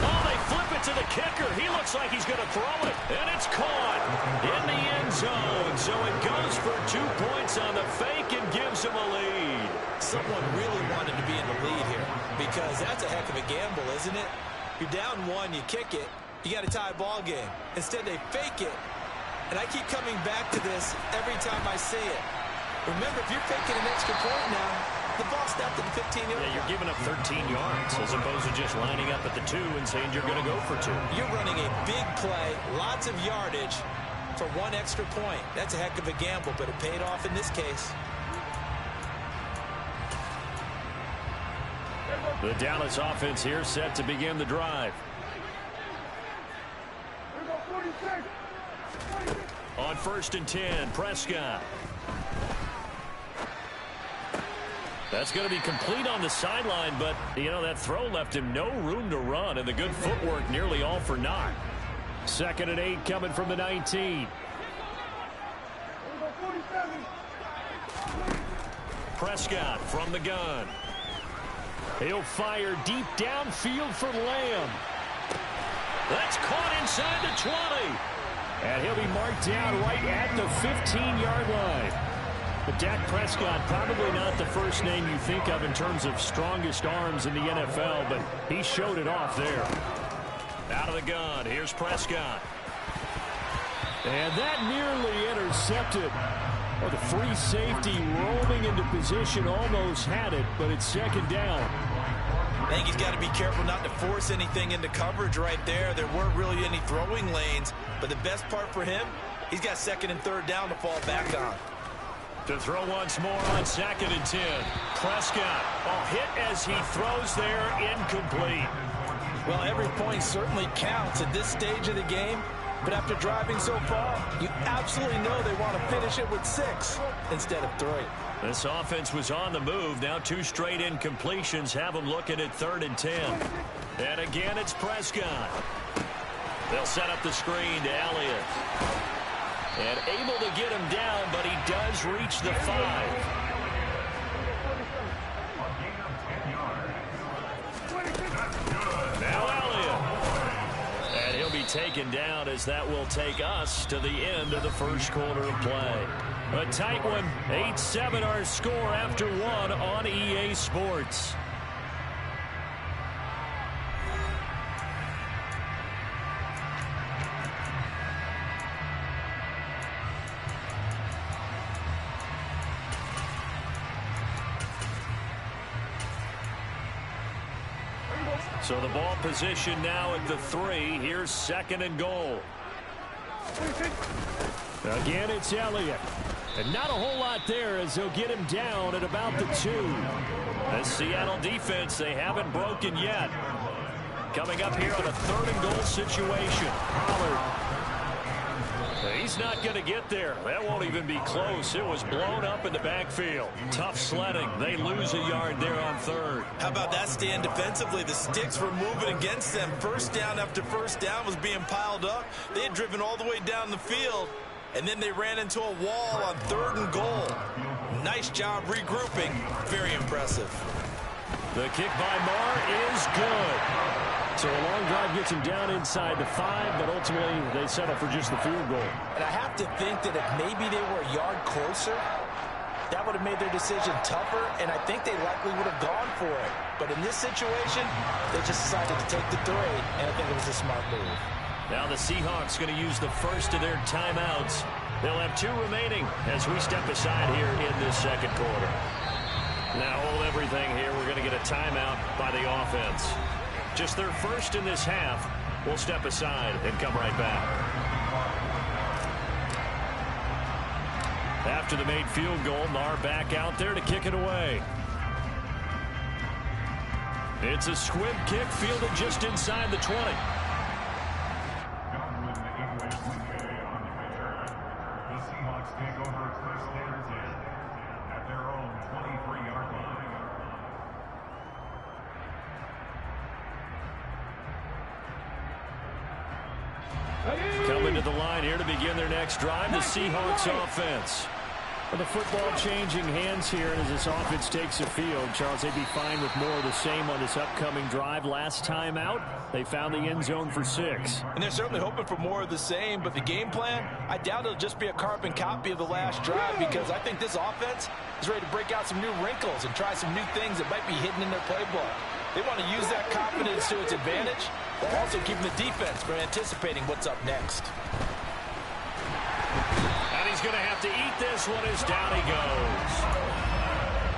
[SPEAKER 1] Oh, they flip it to the kicker. He looks like he's going to throw it. And it's caught in the end zone. So it goes for 2 points on the fake and gives him a lead.
[SPEAKER 2] Someone really wanted to be in the lead here because that's a heck of a gamble, isn't it? You're down 1, you kick it, you got a tie ball game. Instead, they fake it. And I keep coming back to this every time I say it. Remember, if you're faking an extra point now, the ball's snapped at the 15-yard line.
[SPEAKER 3] Yeah, you're giving up 13 yards as opposed to just lining up at the 2 and saying you're going to go for 2.
[SPEAKER 2] You're running a big play, lots of yardage for 1 extra point. That's a heck of a gamble, but it paid off in this case.
[SPEAKER 3] The Dallas offense here set to begin the drive. On 1st and 10, Prescott. That's going to be complete on the sideline, but, you know, that throw left him no room to run, and the good footwork nearly all for naught. 2nd and 8 coming from the 19. Prescott from the gun. He'll fire deep downfield for Lamb. That's caught inside the 20. And he'll be marked down right at the 15-yard line. But Dak Prescott, probably not the first name you think of in terms of strongest arms in the NFL, but he showed it off there. Out of the gun, here's Prescott. And that nearly intercepted. Well, the free safety roaming into position almost had it, but it's 2nd down.
[SPEAKER 2] I think he's got to be careful not to force anything into coverage right there. There weren't really any throwing lanes, but the best part for him, he's got 2nd and 3rd down to fall back on.
[SPEAKER 3] To throw once more on 2nd and 10. Prescott, hit as he throws there, incomplete.
[SPEAKER 2] Well, every point certainly counts at this stage of the game, but after driving so far, you absolutely know they want to finish it with 6 instead of 3.
[SPEAKER 3] This offense was on the move. Now 2 straight incompletions have them looking at 3rd and 10. And again, it's Prescott. They'll set up the screen to Elliott. And able to get him down, but he does reach the 5. Now Elliott. And he'll be taken down as that will take us to the end of the first quarter of play. A tight one, 8-7 our score after 1 on EA Sports. So the ball position now at the 3. Here's 2nd and goal. Again, it's Elliott. And not a whole lot there as they'll get him down at about the 2. The Seattle defense, they haven't broken yet. Coming up here on a 3rd and goal situation. Pollard. He's not going to get there. That won't even be close. It was blown up in the backfield. Tough sledding. They lose a yard there on 3rd.
[SPEAKER 2] How about that stand defensively? The sticks were moving against them. First down after first down was being piled up. They had driven all the way down the field, and then they ran into a wall on 3rd and goal. Nice job regrouping. Very impressive.
[SPEAKER 3] The kick by Marr is good. So a long drive gets him down inside the 5, but ultimately they settle for just the field goal.
[SPEAKER 2] And I have to think that if maybe they were a yard closer, that would have made their decision tougher, and I think they likely would have gone for it. But in this situation, they just decided to take the 3, and I think it was a smart move.
[SPEAKER 3] Now the Seahawks going to use the first of their timeouts. They'll have 2 remaining as we step aside here in this 2nd quarter. Now hold everything here. We're going to get a timeout by the offense. Just their first in this half. We'll step aside and come right back. After the made field goal, Marr back out there to kick it away. It's a squib kick fielded just inside the 20. Coming to the line here to begin their next drive, the Seahawks offense. Well, the football changing hands here as this offense takes the field. Charles, they'd be fine with more of the same on this upcoming drive. Last time out, they found the end zone for 6.
[SPEAKER 2] And they're certainly hoping for more of the same, but the game plan, I doubt it'll just be a carbon copy of the last drive, because I think this offense is ready to break out some new wrinkles and try some new things that might be hidden in their playbook. They want to use that confidence to its advantage, while also keeping the defense from anticipating what's up next.
[SPEAKER 3] And he's going to have to eat this one as down he goes.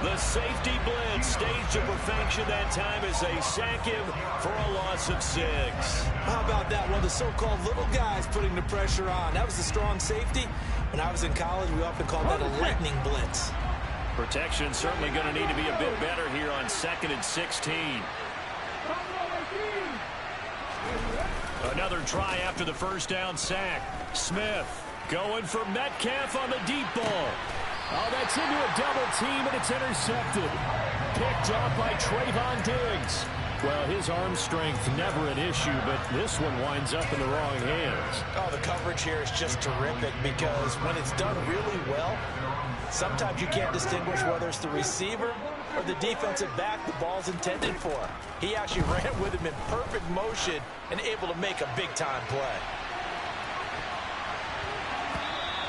[SPEAKER 3] The safety blitz staged to perfection that time as they sack him for a loss of 6.
[SPEAKER 2] How about that? One of the so-called little guys putting the pressure on. That was the strong safety. When I was in college, we often called that a lightning blitz.
[SPEAKER 3] Protection certainly going to need to be a bit better here on 2nd and 16. Another try after the first down sack. Smith going for Metcalf on the deep ball. Oh, that's into a double team, and it's intercepted. Picked off by Trayvon Diggs. Well, his arm strength never an issue, but this one winds up in the wrong hands.
[SPEAKER 2] Oh, the coverage here is just terrific because when it's done really well, sometimes you can't distinguish whether it's the receiver or the defensive back the ball's intended for. He actually ran with him in perfect motion and able to make a big-time play.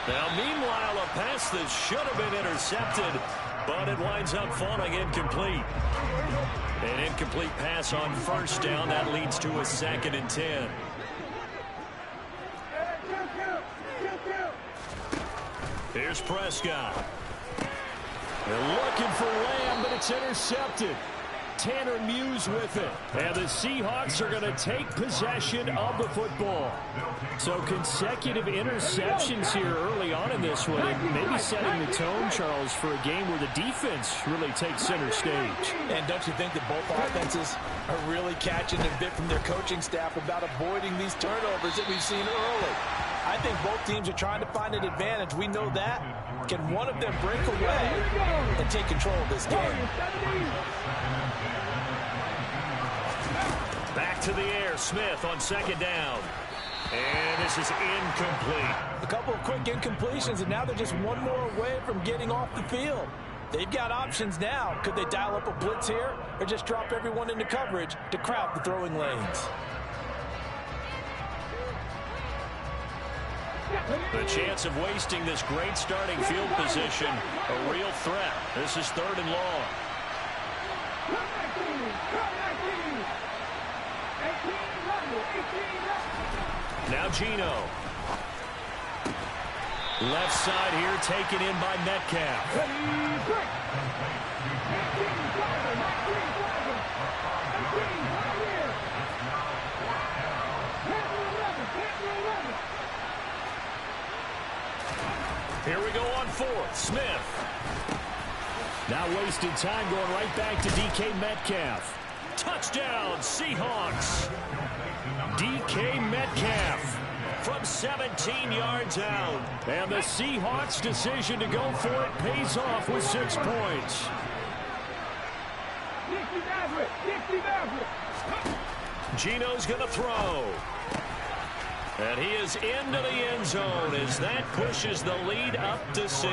[SPEAKER 3] Now, meanwhile, a pass that should have been intercepted, but it winds up falling incomplete. An incomplete pass on first down. That leads to a 2nd and 10. Here's Prescott. They're looking for Lamb, but it's intercepted. Tanner Muse with it. And the Seahawks are going to take possession of the football. So consecutive interceptions here early on in this one. And maybe setting the tone, Charles, for a game where the defense really takes center stage.
[SPEAKER 2] And don't you think that both offenses are really catching a bit from their coaching staff about avoiding these turnovers that we've seen early? I think both teams are trying to find an advantage. We know that. Can one of them break away and take control of this game?
[SPEAKER 3] Back to the air. Smith on 2nd down. And this is incomplete.
[SPEAKER 2] A couple of quick incompletions, and now they're just one more away from getting off the field. They've got options now. Could they dial up a blitz here or just drop everyone into coverage to crowd the throwing lanes?
[SPEAKER 3] The chance of wasting this great starting field position, a real threat. This is 3rd and long. Now Geno. Left side here taken in by Metcalf. Here we go on 4th. Smith. Now wasted time going right back to DK Metcalf. Touchdown, Seahawks. DK Metcalf from 17 yards out. And the Seahawks' decision to go for it pays off with 6 points. Geno's going to throw. And he is into the end zone as that pushes the lead up to 6.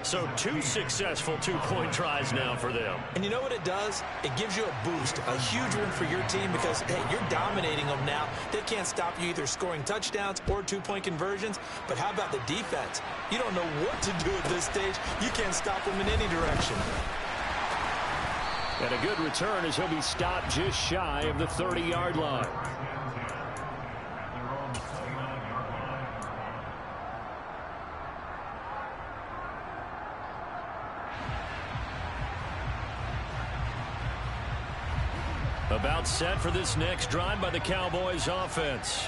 [SPEAKER 3] So 2 successful two-point tries now for them.
[SPEAKER 2] And you know what it does? It gives you a boost, a huge one for your team because, hey, you're dominating them now. They can't stop you either scoring touchdowns or two-point conversions. But how about the defense? You don't know what to do at this stage. You can't stop them in any direction.
[SPEAKER 3] And a good return as he'll be stopped just shy of the 30-yard line. About set for this next drive by the Cowboys offense.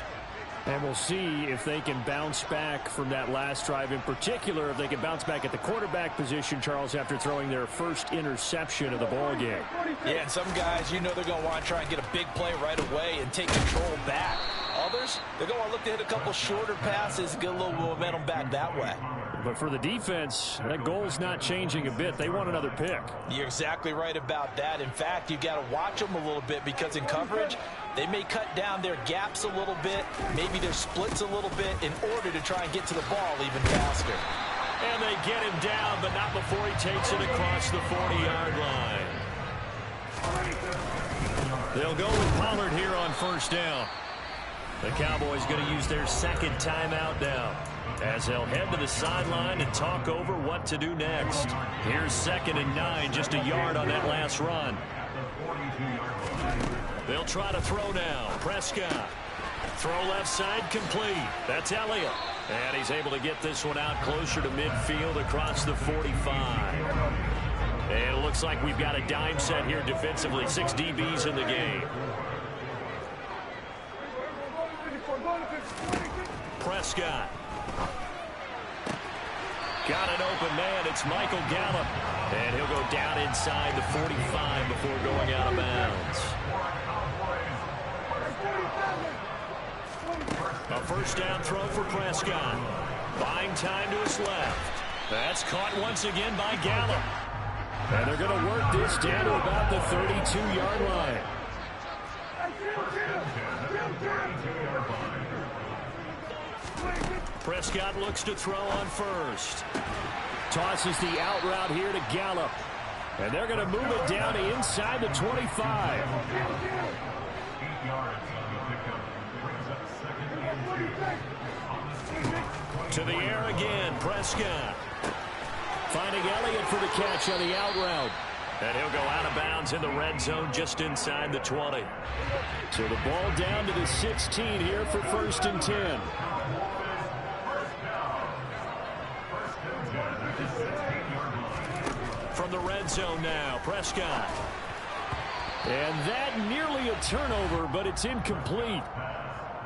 [SPEAKER 3] And we'll see if they can bounce back from that last drive, in particular, if they can bounce back at the quarterback position, Charles, after throwing their first interception of the ball game.
[SPEAKER 2] Yeah, and some guys, you know they're going to want to try and get a big play right away and take control back. Others, they're going to look to hit a couple shorter passes and get a little momentum back that way.
[SPEAKER 3] But for the defense, that goal's not changing a bit. They want another pick.
[SPEAKER 2] You're exactly right about that. In fact, you've got to watch them a little bit because in coverage, they may cut down their gaps a little bit, maybe their splits a little bit in order to try and get to the ball even faster.
[SPEAKER 3] And they get him down, but not before he takes it across the 40-yard line. They'll go with Pollard here on first down. The Cowboys going to use their second timeout now, as they'll head to the sideline and talk over what to do next. Here's 2nd and 9, just a yard on that last run. They'll try to throw now. Prescott. Throw left side complete. That's Elliott. And he's able to get this one out closer to midfield across the 45. And it looks like we've got a dime set here defensively. 6 DBs in the game. Prescott. Got an open man. It's Michael Gallup. And he'll go down inside the 45 before going out of bounds. A first down throw for Prescott. Buying time to his left. That's caught once again by Gallup. And they're going to work this down to about the 32-yard line. Prescott looks to throw on first. Tosses the out route here to Gallup. And they're going to move it down to inside the 25. To the air again, Prescott. Finding Elliott for the catch on the out route. And he'll go out of bounds in the red zone just inside the 20. So the ball down to the 16 here for 1st and 10. From the red zone now, Prescott. And that nearly a turnover, but it's incomplete.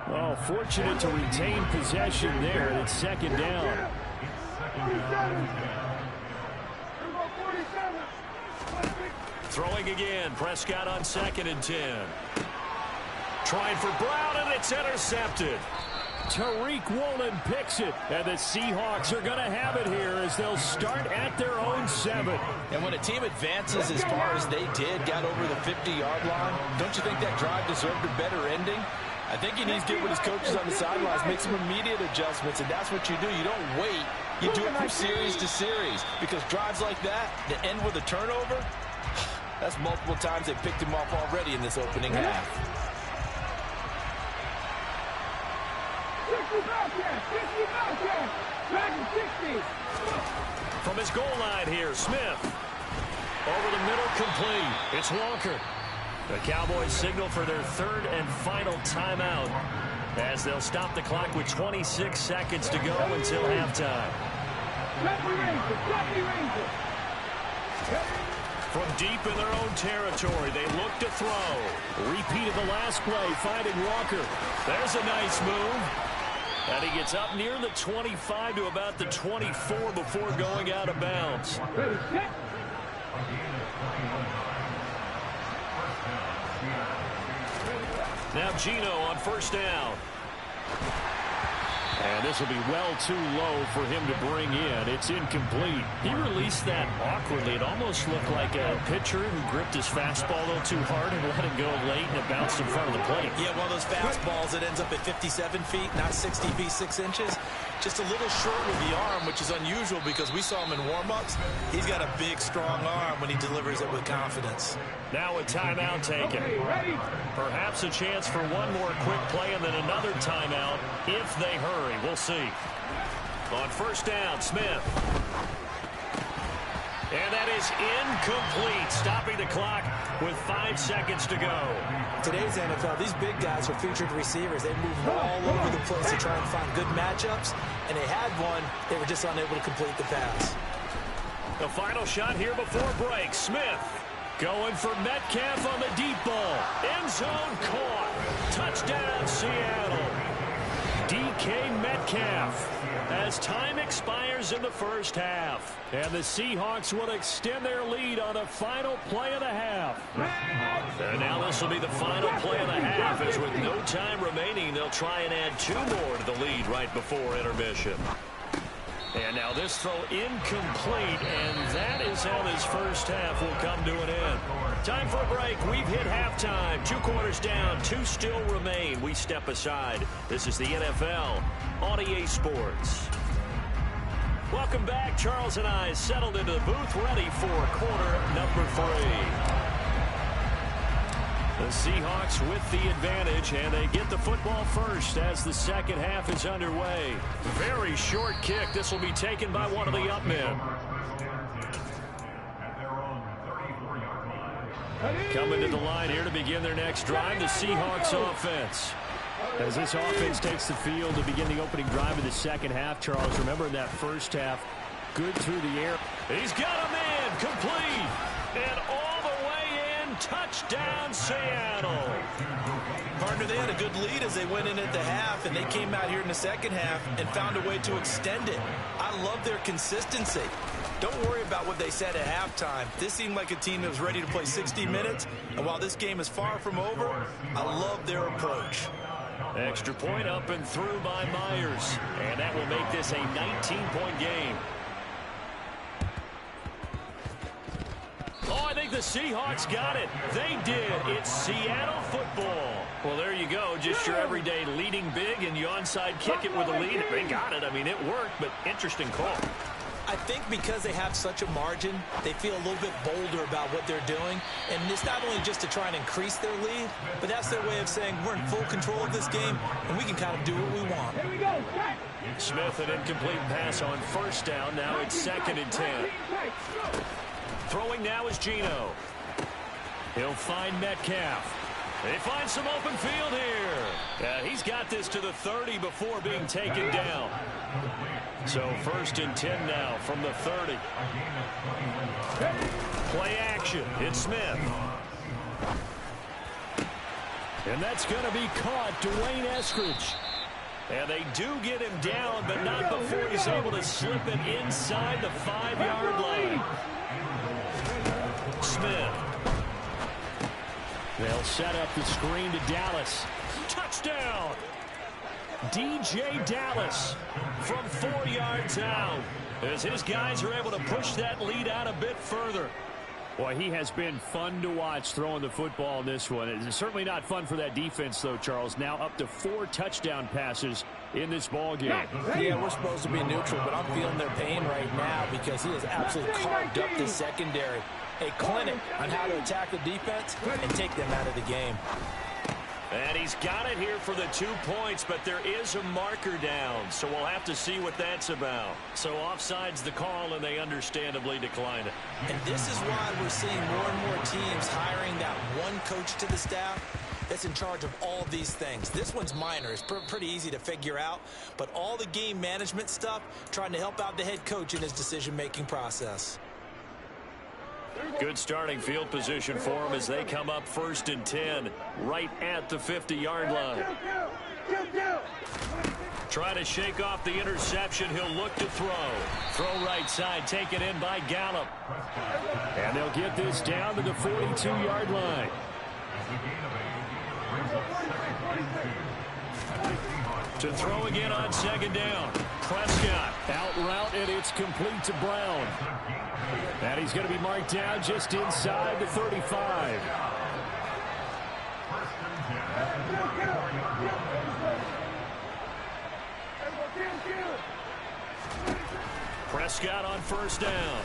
[SPEAKER 3] Oh, fortunate to retain possession there, and it's 2nd down. Throwing again, Prescott on 2nd and 10. Trying for Brown, and it's intercepted. Tariq Woolen picks it, and the Seahawks are going to have it here as they'll start at their own 7.
[SPEAKER 2] And when a team advances as far as they did, got over the 50-yard line, don't you think that drive deserved a better ending? I think he needs to get with his coaches on the sidelines, make some immediate adjustments, and that's what you do. You don't wait. You do it from series to series, because drives like that end with a turnover, that's multiple times they picked him off already in this opening half.
[SPEAKER 3] From his goal line here, Smith. Over the middle, complete. It's Walker. The Cowboys signal for their 3rd and final timeout as they'll stop the clock with 26 seconds to go until halftime. From deep in their own territory, they look to throw. Repeat of the last play, finding Walker. There's a nice move. And he gets up near the 25 to about the 24 before going out of bounds. Now Gino on 1st down. And this will be well too low for him to bring in. It's incomplete. He released that awkwardly. It almost looked like a pitcher who gripped his fastball a little too hard and let it go late, and it bounced in front of the plate.
[SPEAKER 2] Yeah, one of those fastballs that ends up at 57 feet, not 60 feet, 6 inches. Just a little short with the arm, which is unusual because we saw him in warm-ups. He's got a big, strong arm when he delivers it with confidence.
[SPEAKER 3] Now a timeout taken. Perhaps a chance for one more quick play and then another timeout if they hurry. We'll see. On 1st down, Smith. And that is incomplete, stopping the clock with 5 seconds to go.
[SPEAKER 2] Today's NFL, these big guys are featured receivers. They move all over the place to try and find good matchups, and they had one. They were just unable to complete the pass.
[SPEAKER 3] The final shot here before break. Smith going for Metcalf on the deep ball. End zone caught. Touchdown, Seattle. DK Metcalf as time expires in the 1st half. And the Seahawks will extend their lead on the final play of the half. And now this will be the final play of the half, as with no time remaining, they'll try and add 2 more to the lead right before intermission. And now this throw incomplete, and that is how this 1st half will come to an end. Time for a break. We've hit halftime. 2 quarters down, 2 still remain. We step aside. This is the NFL on EA Sports. Welcome back. Charles and I settled into the booth, ready for quarter number 3. The Seahawks with the advantage, and they get the football first as the 2nd half is underway. Very short kick. This will be taken by one of the up men. Coming to the line here to begin their next drive, the Seahawks offense. As this offense takes the field to begin the opening drive of the second half, Charles, remember in that first half, good through the air. He's got a man complete. And all the way in, touchdown Seattle.
[SPEAKER 2] Partner, they had a good lead as they went in at the half, and they came out here in the second half and found a way to extend it. I love their consistency. Don't worry about what they said at halftime. This seemed like a team that was ready to play 60 minutes, and while this game is far from over, I love their approach.
[SPEAKER 3] Extra point up and through by Myers, and that will make this a 19-point game. Oh, I think the Seahawks got it. They did. It's Seattle football. Well, there you go. Just your everyday leading big, and you onside kick it with a lead. They got it. I mean, it worked, but interesting call.
[SPEAKER 2] I think because they have such a margin, they feel a little bit bolder about what they're doing. And it's not only just to try and increase their lead, but that's their way of saying we're in full control of this game, and we can kind of do what we want.
[SPEAKER 4] Here we go.
[SPEAKER 3] Smith, an incomplete pass on first down. Now it's 2nd and 10. Throwing now is Geno. He'll find Metcalf. They find some open field here. He's got this to the 30 before being taken down. So 1st and 10 now from the 30. Play action. It's Smith. And that's going to be caught. Dwayne Eskridge. And they do get him down, but not before he's able to slip it inside the 5-yard line. Smith. They'll set up the screen to Dallas. Touchdown! DJ Dallas from 4 yards out as his guys are able to push that lead out a bit further. Boy, he has been fun to watch throwing the football in this one. It's certainly not fun for that defense, though, Charles. Now up to 4 touchdown passes in this ball game.
[SPEAKER 2] Yeah, we're supposed to be neutral, but I'm feeling their pain right now because he has absolutely carved up the secondary. A clinic on how to attack the defense and take them out of the game.
[SPEAKER 3] And he's got it here for the 2 points, but there is a marker down, so we'll have to see what that's about. So offside's the call, and they understandably decline it.
[SPEAKER 2] And this is why we're seeing more and more teams hiring that one coach to the staff that's in charge of all of these things. This one's minor. It's pretty easy to figure out, but all the game management stuff, trying to help out the head coach in his decision-making process.
[SPEAKER 3] Good starting field position for them as they come up 1st and 10 right at the 50-yard line. Try to shake off the interception. He'll look to throw. Throw right side, taken in by Gallup. And they'll get this down to the 42-yard line. To throw again on 2nd down. Prescott out route, and it's complete to Brown. And he's going to be marked down just inside the 35. Prescott on 1st down.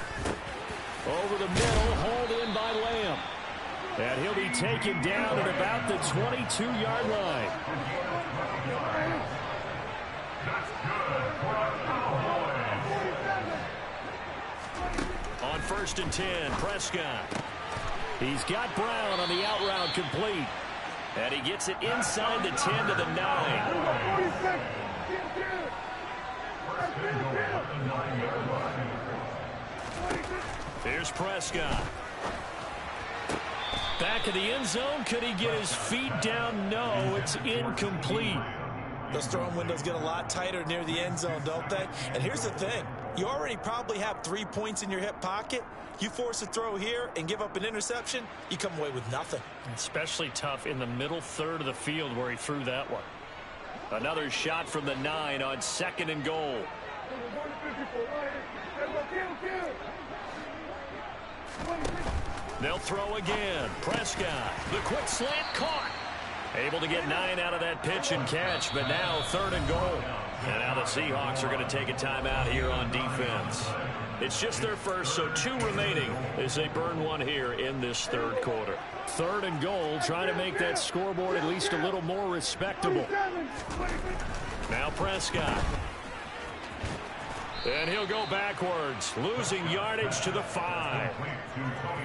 [SPEAKER 3] Over the middle, hauled in by Lamb. And he'll be taken down at about the 22-yard line. On 1st and 10, Prescott. He's got Brown on the out route complete. And he gets it inside the 10 to the 9. Here's Prescott. Back of the end zone. Could he get his feet down? No, it's incomplete.
[SPEAKER 2] Those throwing windows get a lot tighter near the end zone, don't they? And here's the thing. You already probably have 3 points in your hip pocket. You force a throw here and give up an interception, you come away with nothing.
[SPEAKER 3] Especially tough in the middle third of the field where he threw that one. Another shot from the 9 on 2nd and goal. They'll throw again. Prescott, the quick slant caught. Able to get 9 out of that pitch and catch, but now 3rd and goal. And now the Seahawks are going to take a timeout here on defense. It's just their first, so 2 remaining as they burn 1 here in this 3rd quarter. 3rd and goal, trying to make that scoreboard at least a little more respectable. Now Prescott. And he'll go backwards, losing yardage to the 5.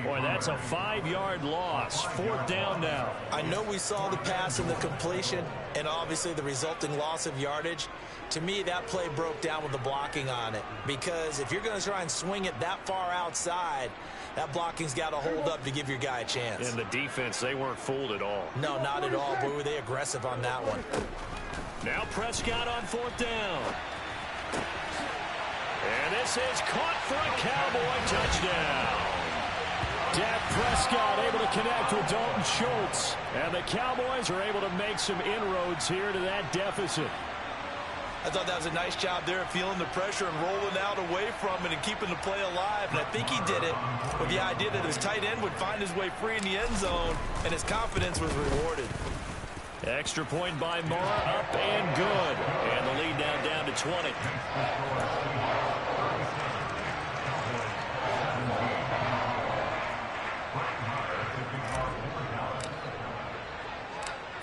[SPEAKER 3] Boy, that's a 5-yard loss. 4th down now.
[SPEAKER 2] I know we saw the pass and the completion and obviously the resulting loss of yardage. To me, that play broke down with the blocking on it, because if you're going to try and swing it that far outside, that blocking's got to hold up to give your guy a chance.
[SPEAKER 3] And the defense, they weren't fooled at all.
[SPEAKER 2] No, not at all. Boy, were they aggressive on that one.
[SPEAKER 3] Now Prescott on 4th down. And this is caught for a Cowboy touchdown. Dak Prescott able to connect with Dalton Schultz. And the Cowboys are able to make some inroads here to that deficit.
[SPEAKER 2] I thought that was a nice job there of feeling the pressure and rolling out away from it and keeping the play alive. And I think he did it with the idea that his tight end would find his way free in the end zone, and his confidence was rewarded.
[SPEAKER 3] Extra point by Moore, up and good. And the lead now down to 20.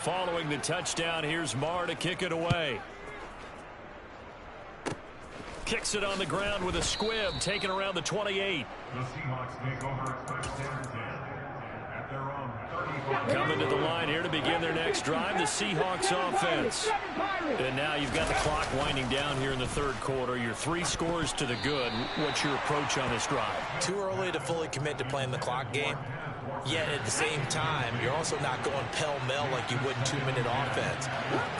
[SPEAKER 3] Following the touchdown, here's Moore to kick it away. Kicks it on the ground with a squib, taken around the 28.
[SPEAKER 4] The Seahawks take over at 10 at their own 35.
[SPEAKER 3] Coming to the line here to begin their next drive, the Seahawks offense. And now you've got the clock winding down here in the 3rd quarter. Your 3 scores to the good. What's your approach on this drive?
[SPEAKER 2] Too early to fully commit to playing the clock game. Yet at the same time, you're also not going pell-mell like you would in 2-minute offense.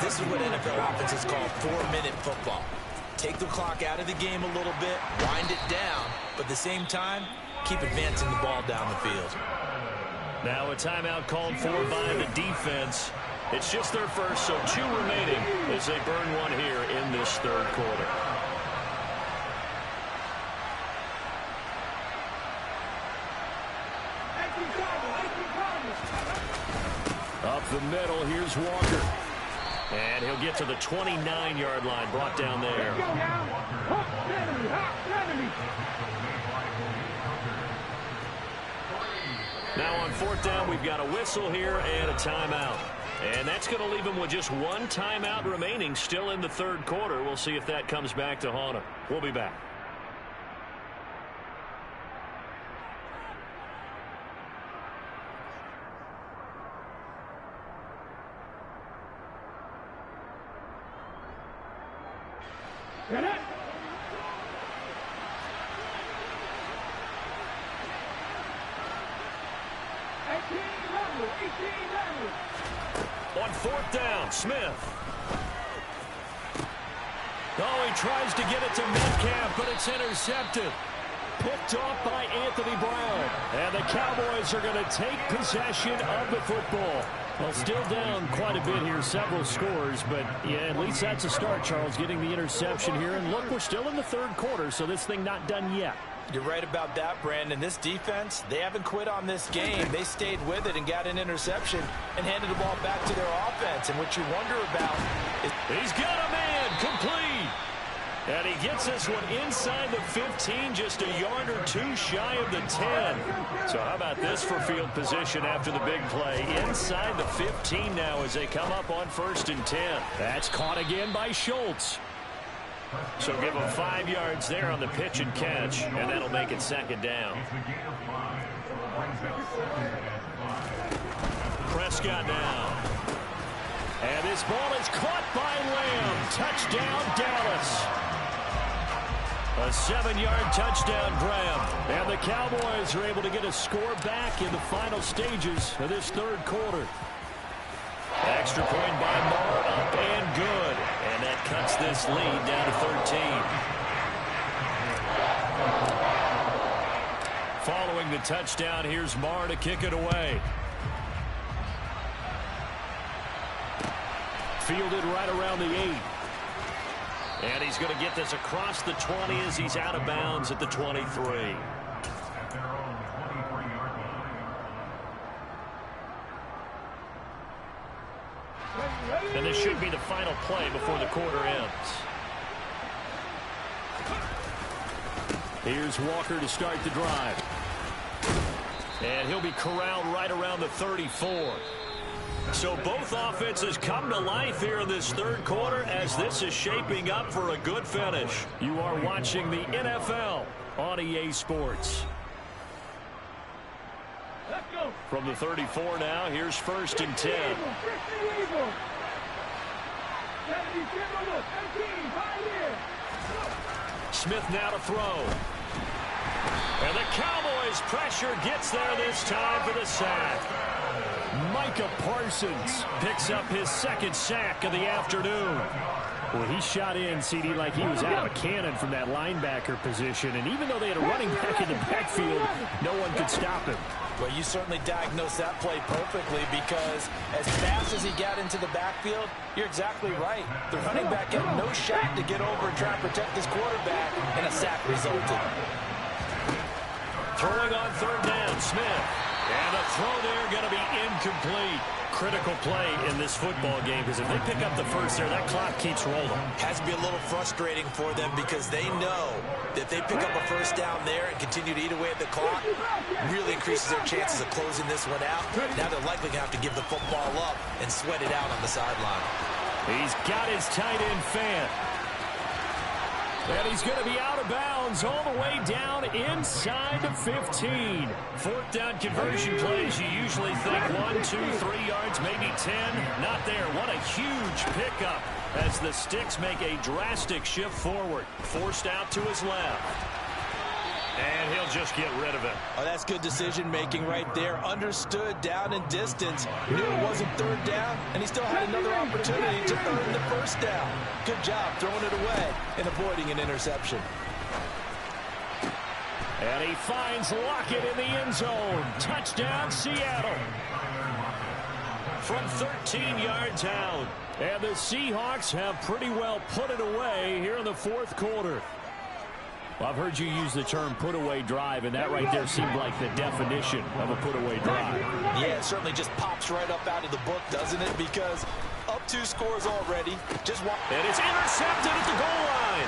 [SPEAKER 2] This is what NFL offenses call 4-minute football. Take the clock out of the game a little bit, wind it down, but at the same time, keep advancing the ball down the field.
[SPEAKER 3] Now a timeout called for by the defense. It's just their first, so 2 remaining as they burn one here in this 3rd quarter. Up the middle, here's Walker. And he'll get to the 29-yard line, brought down there. Now on 4th down, we've got a whistle here and a timeout. And that's going to leave him with just 1 timeout remaining still in the 3rd quarter. We'll see if that comes back to haunt him. We'll be back. On 4th down, Smith. Oh, he tries to get it to Metcalf, but it's intercepted. Picked off by Anthony Brown. And the Cowboys are going to take possession of the football. Well, still down quite a bit here, several scores, but yeah, at least that's a start, Charles, getting the interception here. And look, we're still in the 3rd quarter, so this thing not done yet.
[SPEAKER 2] You're right about that, Brandon. This defense, they haven't quit on this game. They stayed with it and got an interception and handed the ball back to their offense. And what you wonder about is...
[SPEAKER 3] He's got a man, complete. And he gets this one inside the 15, just a yard or 2 shy of the 10. So how about this for field position after the big play? Inside the 15 now as they come up on 1st and 10. That's caught again by Schultz. So give him 5 yards there on the pitch and catch, and that'll make it 2nd down. Prescott now. And this ball is caught by Lamb. Touchdown, Dallas. A 7-yard touchdown grab. And the Cowboys are able to get a score back in the final stages of this 3rd quarter. Extra point by Moore, up and good. And that cuts this lead down to 13. Following the touchdown, here's Moore to kick it away. Fielded right around the 8. And he's going to get this across the 20 as he's out of bounds at the 23. And this should be the final play before the quarter ends. Here's Walker to start the drive. And he'll be corralled right around the 34. So both offenses come to life here in this third quarter as this is shaping up for a good finish. You are watching the NFL on EA Sports. From the 34 now, here's 1st and 10. Smith now to throw. And the Cowboys' pressure gets there this time for the sack. Micah Parsons picks up his 2nd sack of the afternoon. Well, he shot in, CD, like he was out of a cannon from that linebacker position. And even though they had a running back in the backfield, no one could stop him.
[SPEAKER 2] Well, you certainly diagnosed that play perfectly because as fast as he got into the backfield, you're exactly right. The running back had no shot to get over and try to protect his quarterback, and a sack resulted.
[SPEAKER 3] Throwing on 3rd down, Smith. And the throw there going to be incomplete. Critical play in this football game because if they pick up the first there, that clock keeps rolling.
[SPEAKER 2] Has to be a little frustrating for them because they know that if they pick up a 1st down there and continue to eat away at the clock, really increases their chances of closing this one out. Now they're likely going to have to give the football up and sweat it out on the sideline.
[SPEAKER 3] He's got his tight end fan. And he's going to be out of bounds all the way down inside the 15. 4th down conversion plays, you usually think 1, 2, 3 yards, maybe 10. Not there. What a huge pickup as the Sticks make a drastic shift forward. Forced out to his left. And he'll just get rid of it.
[SPEAKER 2] Oh, that's good decision-making right there. Understood down and distance. Knew it wasn't 3rd down, and he still had another opportunity to earn the 1st down. Good job throwing it away and avoiding an interception.
[SPEAKER 3] And he finds Lockett in the end zone. Touchdown, Seattle. From 13 yards out. And the Seahawks have pretty well put it away here in the 4th quarter. Well, I've heard you use the term put-away drive, and that right there seemed like the definition of a put-away drive.
[SPEAKER 2] Yeah, it certainly just pops right up out of the book, doesn't it? Because up 2 scores already.
[SPEAKER 3] And it's intercepted at the goal line.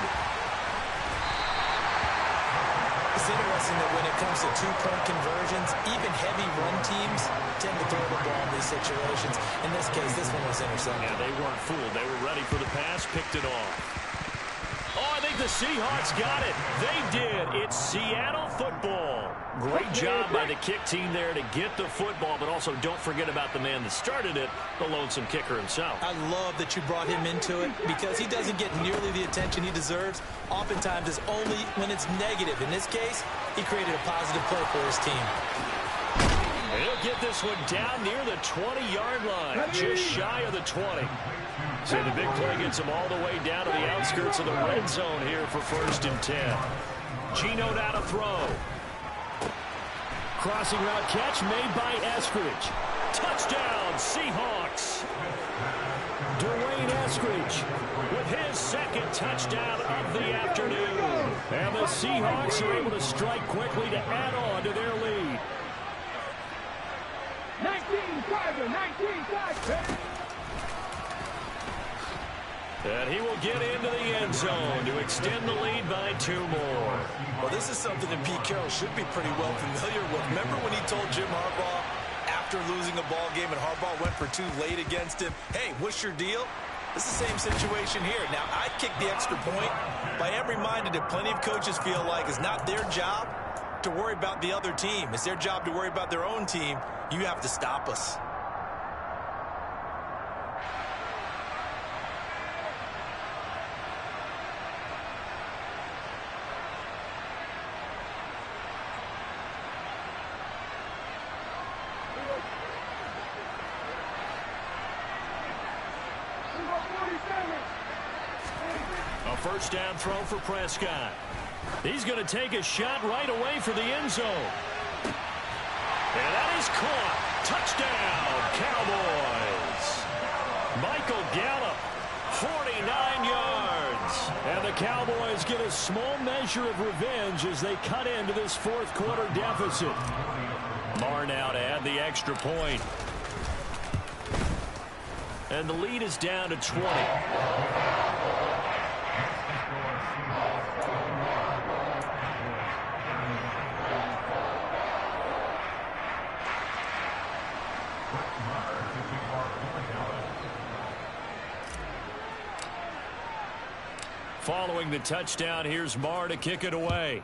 [SPEAKER 2] It's interesting that when it comes to 2-point conversions, even heavy run teams tend to throw the ball in these situations. In this case, this one was intercepted.
[SPEAKER 3] Yeah, they weren't fooled. They were ready for the pass, picked it off. Oh, I think the Seahawks got it. They did. It's Seattle football. Great job by the kick team there to get the football, but also don't forget about the man that started it, the lonesome kicker himself.
[SPEAKER 2] I love that you brought him into it because he doesn't get nearly the attention he deserves. Oftentimes it's only when it's negative. In this case, he created a positive play for his team.
[SPEAKER 3] And he'll get this one down near the 20-yard line, just shy of the 20. So the big play gets him all the way down to the outskirts of the red zone here for 1st and 10. Geno now to throw. Crossing route catch made by Eskridge. Touchdown, Seahawks. Dwayne Eskridge with his 2nd touchdown of the afternoon. And the Seahawks are able to strike quickly to add on to their lead.
[SPEAKER 5] 19-5.
[SPEAKER 3] And he will get into the end zone to extend the lead by 2 more.
[SPEAKER 2] Well, this is something that Pete Carroll should be pretty well familiar with. Remember when he told Jim Harbaugh after losing a ball game and Harbaugh went for 2 late against him, hey, what's your deal? It's the same situation here. Now, I kicked the extra point, but I am reminded that plenty of coaches feel like it's not their job to worry about the other team. It's their job to worry about their own team. You have to stop us.
[SPEAKER 3] A 1st down throw for Prescott. He's going to take a shot right away for the end zone. And that is caught. Touchdown, Cowboys. Michael Gallup, 49 yards. And the Cowboys get a small measure of revenge as they cut into this 4th quarter deficit. Marr now to add the extra point. And the lead is down to 20. Following the touchdown, here's Marr to kick it away.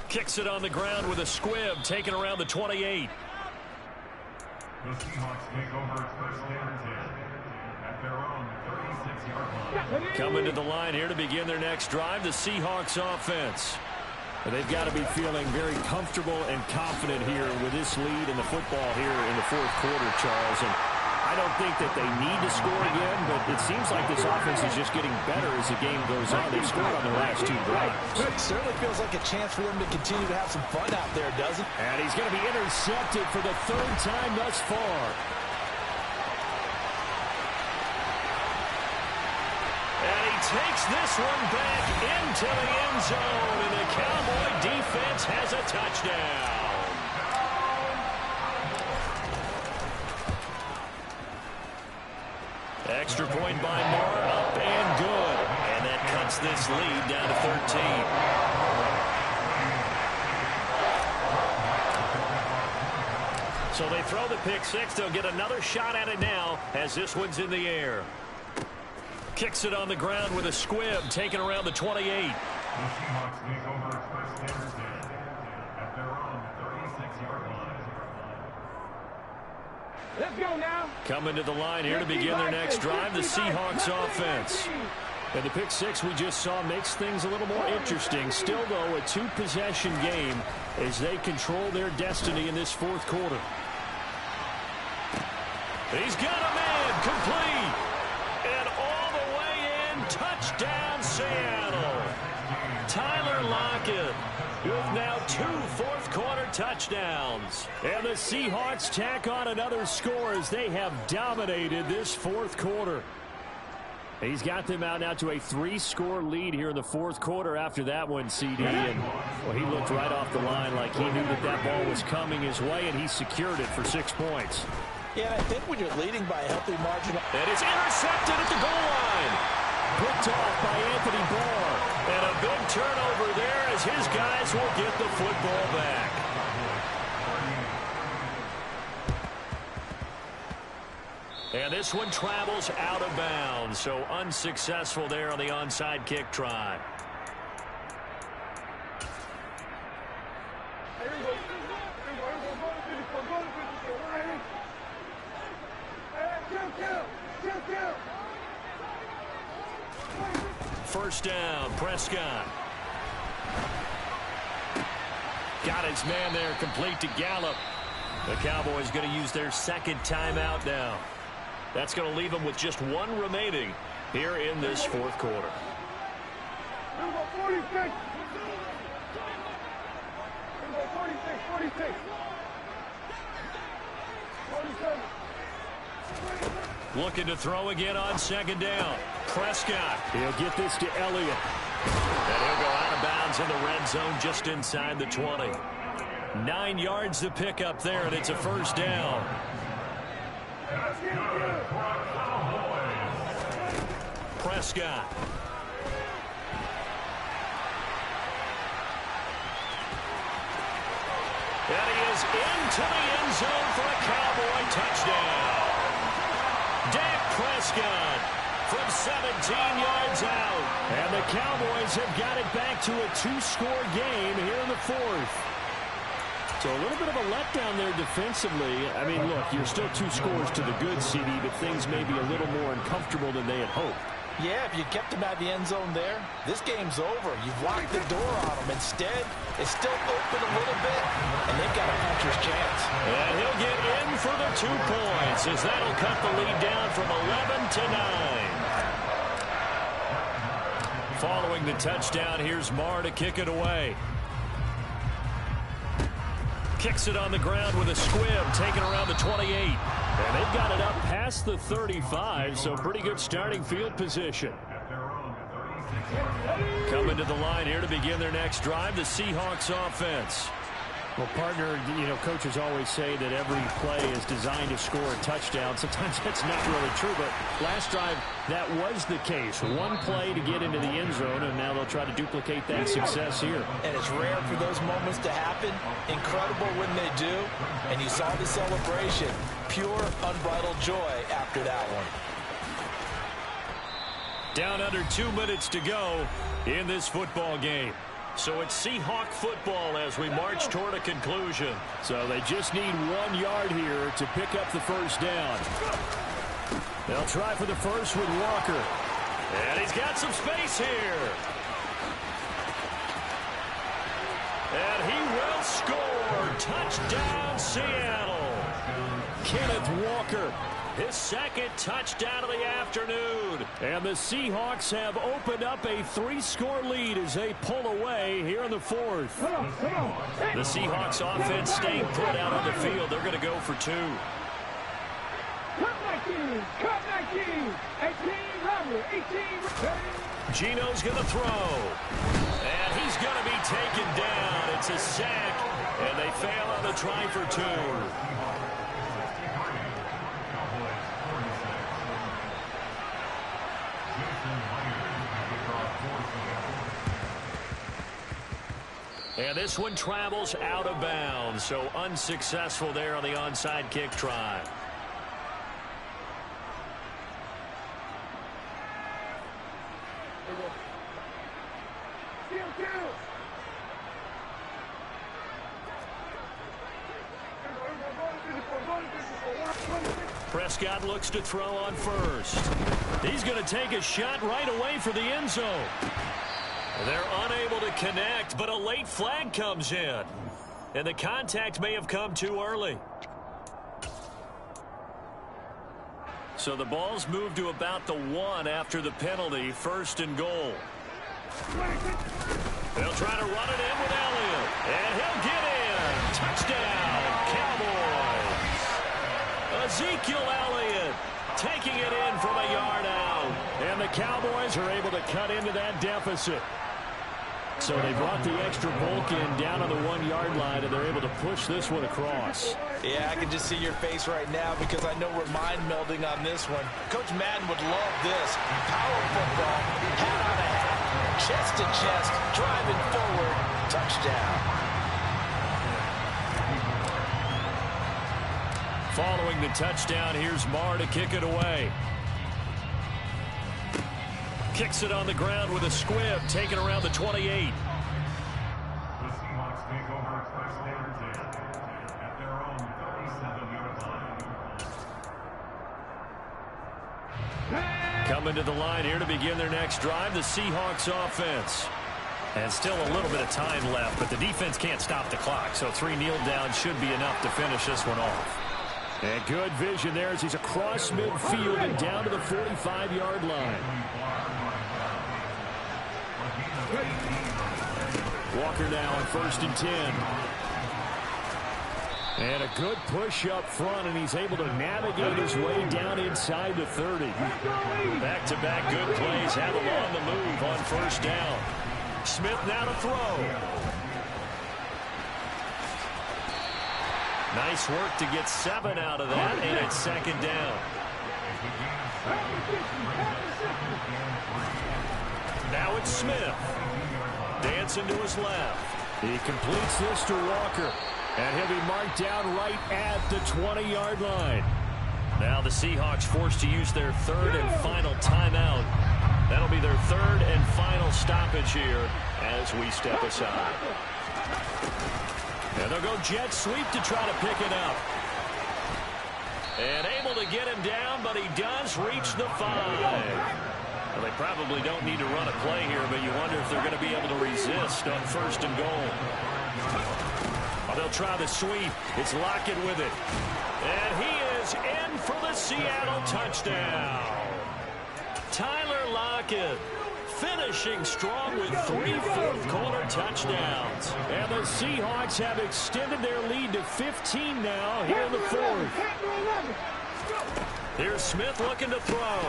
[SPEAKER 3] Kicks it on the ground with a squib, taken around the 28.
[SPEAKER 4] The Seahawks take over first down and 10 at their own 36-yard line.
[SPEAKER 3] Coming to the line here to begin their next drive, the Seahawks offense. They've got to be feeling very comfortable and confident here with this lead in the football here in the fourth quarter, Charles. And I don't think that they need to score again, but it seems like this offense is just getting better as the game goes on. They've scored on their last 2 drives.
[SPEAKER 2] It certainly feels like a chance for them to continue to have some fun out there, doesn't it?
[SPEAKER 3] And he's going to be intercepted for the 3rd time thus far. And he takes this one back into the end zone, and the Cowboy defense has a touchdown. Extra point by Marr, up and good. And that cuts this lead down to 13. So they throw the pick 6. They'll get another shot at it now as this one's in the air. Kicks it on the ground with a squib, taken around the 28.
[SPEAKER 4] The Seahawks take over first down and 10 at their own 36-yard line.
[SPEAKER 5] Let's go now.
[SPEAKER 3] Coming to the line here to begin their next drive, the Seahawks offense. And the pick 6 we just saw makes things a little more interesting. Still, though, a 2-possession game as they control their destiny in this fourth quarter. He's got a man, complete. And all the way in, touchdown Seattle. Tyler Lockett with now 2 fourth-quarter touchdowns. And the Seahawks tack on another score as they have dominated this fourth quarter. He's got them out now to a 3-score lead here in the fourth quarter after that one, CD. And well, he looked right off the line like he knew that that ball was coming his way, and he secured it for 6 points.
[SPEAKER 2] Yeah, and I think when you're leading by a healthy margin.
[SPEAKER 3] And it's intercepted at the goal line. Picked off by Anthony Barr. And a big turnover there as his guys will get the football back. And this one travels out of bounds, so unsuccessful there on the onside kick try. First down, Prescott. Got his man there, complete to Gallup. The Cowboys going to use their 2nd timeout now. That's going to leave them with just 1 remaining here in this fourth quarter.
[SPEAKER 5] Number 46. Number 46, 46. 47.
[SPEAKER 3] Looking to throw again on 2nd down. Prescott. He'll get this to Elliott. And he'll go out of bounds in the red zone just inside the 20. 9 yards to pick up there, and it's a first down. Prescott. And he is into the end zone for a Cowboy touchdown. Dak Prescott from 17 yards out. And the Cowboys have got it back to a 2-score game here in the fourth. So a little bit of a letdown there defensively. I mean, look, you're still 2 scores to the good, CD, but things may be a little more uncomfortable than they had hoped.
[SPEAKER 2] Yeah, if you kept him out of the end zone there, this game's over. You've locked the door on him. Instead, it's still open a little bit, and they've got a puncher's chance.
[SPEAKER 3] And he'll get in for the 2 points as that'll cut the lead down from 11 to 9. Following the touchdown, here's Marr to kick it away. Kicks it on the ground with a squib, taken around the 28. And they've got it up past the 35, so pretty good starting field position. Coming to the line here to begin their next drive, the Seahawks offense. Well, partner, you know, coaches always say that every play is designed to score a touchdown. Sometimes that's not really true, but last drive, that was the case. 1 play to get into the end zone, and now they'll try to duplicate that success here.
[SPEAKER 2] And it's rare for those moments to happen. Incredible when they do. And you saw the celebration. Pure, unbridled joy after that one.
[SPEAKER 3] Down under 2 minutes to go in this football game.
[SPEAKER 1] So it's Seahawk football as we march toward a conclusion.
[SPEAKER 3] So they just need 1 yard here to pick up the first down. They'll try for the first with Walker.
[SPEAKER 1] And he's got some space here. And he will score. Touchdown, Seattle.
[SPEAKER 3] Kenneth Walker.
[SPEAKER 1] His second touchdown of the afternoon.
[SPEAKER 3] And the Seahawks have opened up a 3-score lead as they pull away here in the fourth.
[SPEAKER 1] The Seahawks offense staying put out on the field. They're going to go for 2. Gino's going to throw. And he's going to be taken down. It's a sack. And they fail on the try for 2. And this one travels out of bounds, so unsuccessful there on the onside kick try. Prescott looks to throw on first. He's going to take a shot right away for the end zone. They're unable to connect, but a late flag comes in. And the contact may have come too early. So the ball's moved to about the 1 after the penalty, 1st and goal. They'll try to run it in with Elliott. And he'll get in. Touchdown, Cowboys. Ezekiel Elliott taking it in from a yard out.
[SPEAKER 3] And the Cowboys are able to cut into that deficit. So they brought the extra bulk in down on the 1-yard line, and they're able to push this one across.
[SPEAKER 2] Yeah, I can just see your face right now because I know we're mind melding on this one. Coach Madden would love this. Power football, hat on a hat, chest to chest, driving forward, touchdown.
[SPEAKER 1] Following the touchdown, here's Marr to kick it away. Kicks it on the ground with a squib, taken around the 28.
[SPEAKER 4] The Seahawks take over first and 10 at their own 37-yard line.
[SPEAKER 1] Coming to the line here to begin their next drive, the Seahawks offense. And still a little bit of time left, but the defense can't stop the clock, so 3 kneel downs should be enough to finish this one off.
[SPEAKER 3] And good vision there as he's across midfield and down to the 45-yard line. Walker now on 1st and 10. And a good push up front, and he's able to navigate his way down inside the 30.
[SPEAKER 1] Back-to-back good plays have him on the move on 1st down. Smith now to throw. Nice work to get 7 out of that, and it's 2nd down. Now it's Smith. Dancing to his left.
[SPEAKER 3] He completes this to Walker. And he'll be marked down right at the 20-yard line.
[SPEAKER 1] Now the Seahawks forced to use their 3rd and final timeout. That'll be their 3rd and final stoppage here as we step aside. And they'll go jet sweep to try to pick it up. And able to get him down, but he does reach the 5. Well, they probably don't need to run a play here, but you wonder if they're going to be able to resist on 1st and goal. Well, they'll try the sweep. It's Lockett with it. And he is in for the Seattle touchdown. Tyler Lockett finishing strong with 3 fourth-quarter touchdowns.
[SPEAKER 3] And the Seahawks have extended their lead to 15 now here in the 4th.
[SPEAKER 1] Here's Smith looking to throw.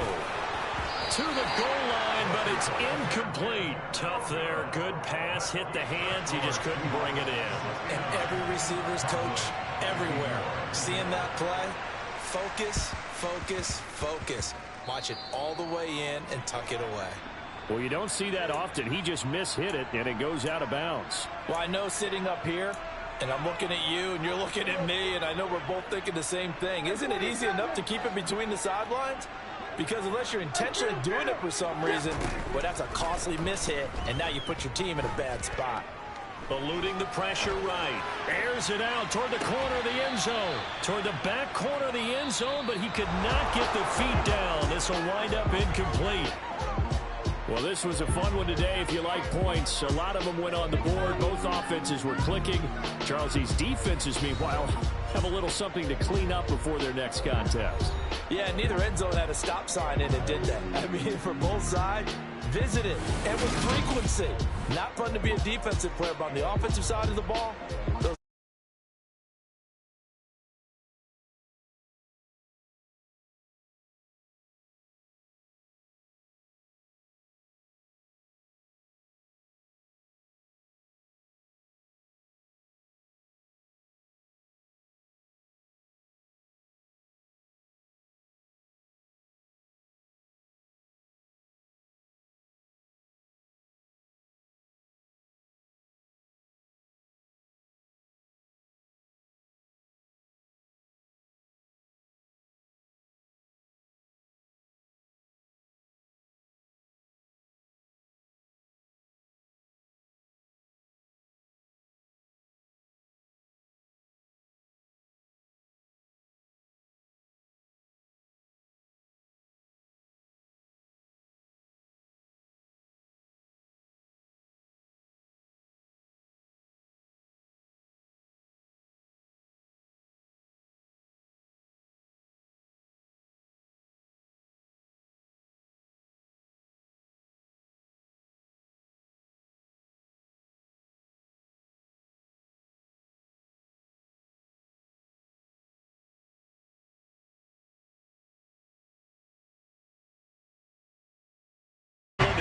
[SPEAKER 1] To the goal line, but it's incomplete. Tough there. Good pass. Hit the hands. He just couldn't bring it in.
[SPEAKER 2] And every receiver's coach everywhere. Seeing that play, focus, focus, focus. Watch it all the way in and tuck it away.
[SPEAKER 3] Well, you don't see that often. He just mishit it, and it goes out of bounds.
[SPEAKER 2] Well, I know sitting up here, and I'm looking at you, and you're looking at me, and I know we're both thinking the same thing. Isn't it easy enough to keep it between the sidelines? Because unless you're intentionally doing it for some reason, well, that's a costly mishit, and now you put your team in a bad spot.
[SPEAKER 3] Eluding the pressure right. Airs it out toward the corner of the end zone. Toward the back corner of the end zone, but he could not get the feet down. This will wind up incomplete. Well, this was a fun one today if you like points. A lot of them went on the board. Both offenses were clicking. Charles, these defenses, meanwhile, have a little something to clean up before their next contest.
[SPEAKER 2] Yeah, neither end zone had a stop sign in it, did they? I mean, for both sides, visited and with frequency. Not fun to be a defensive player, but on the offensive side of the ball, those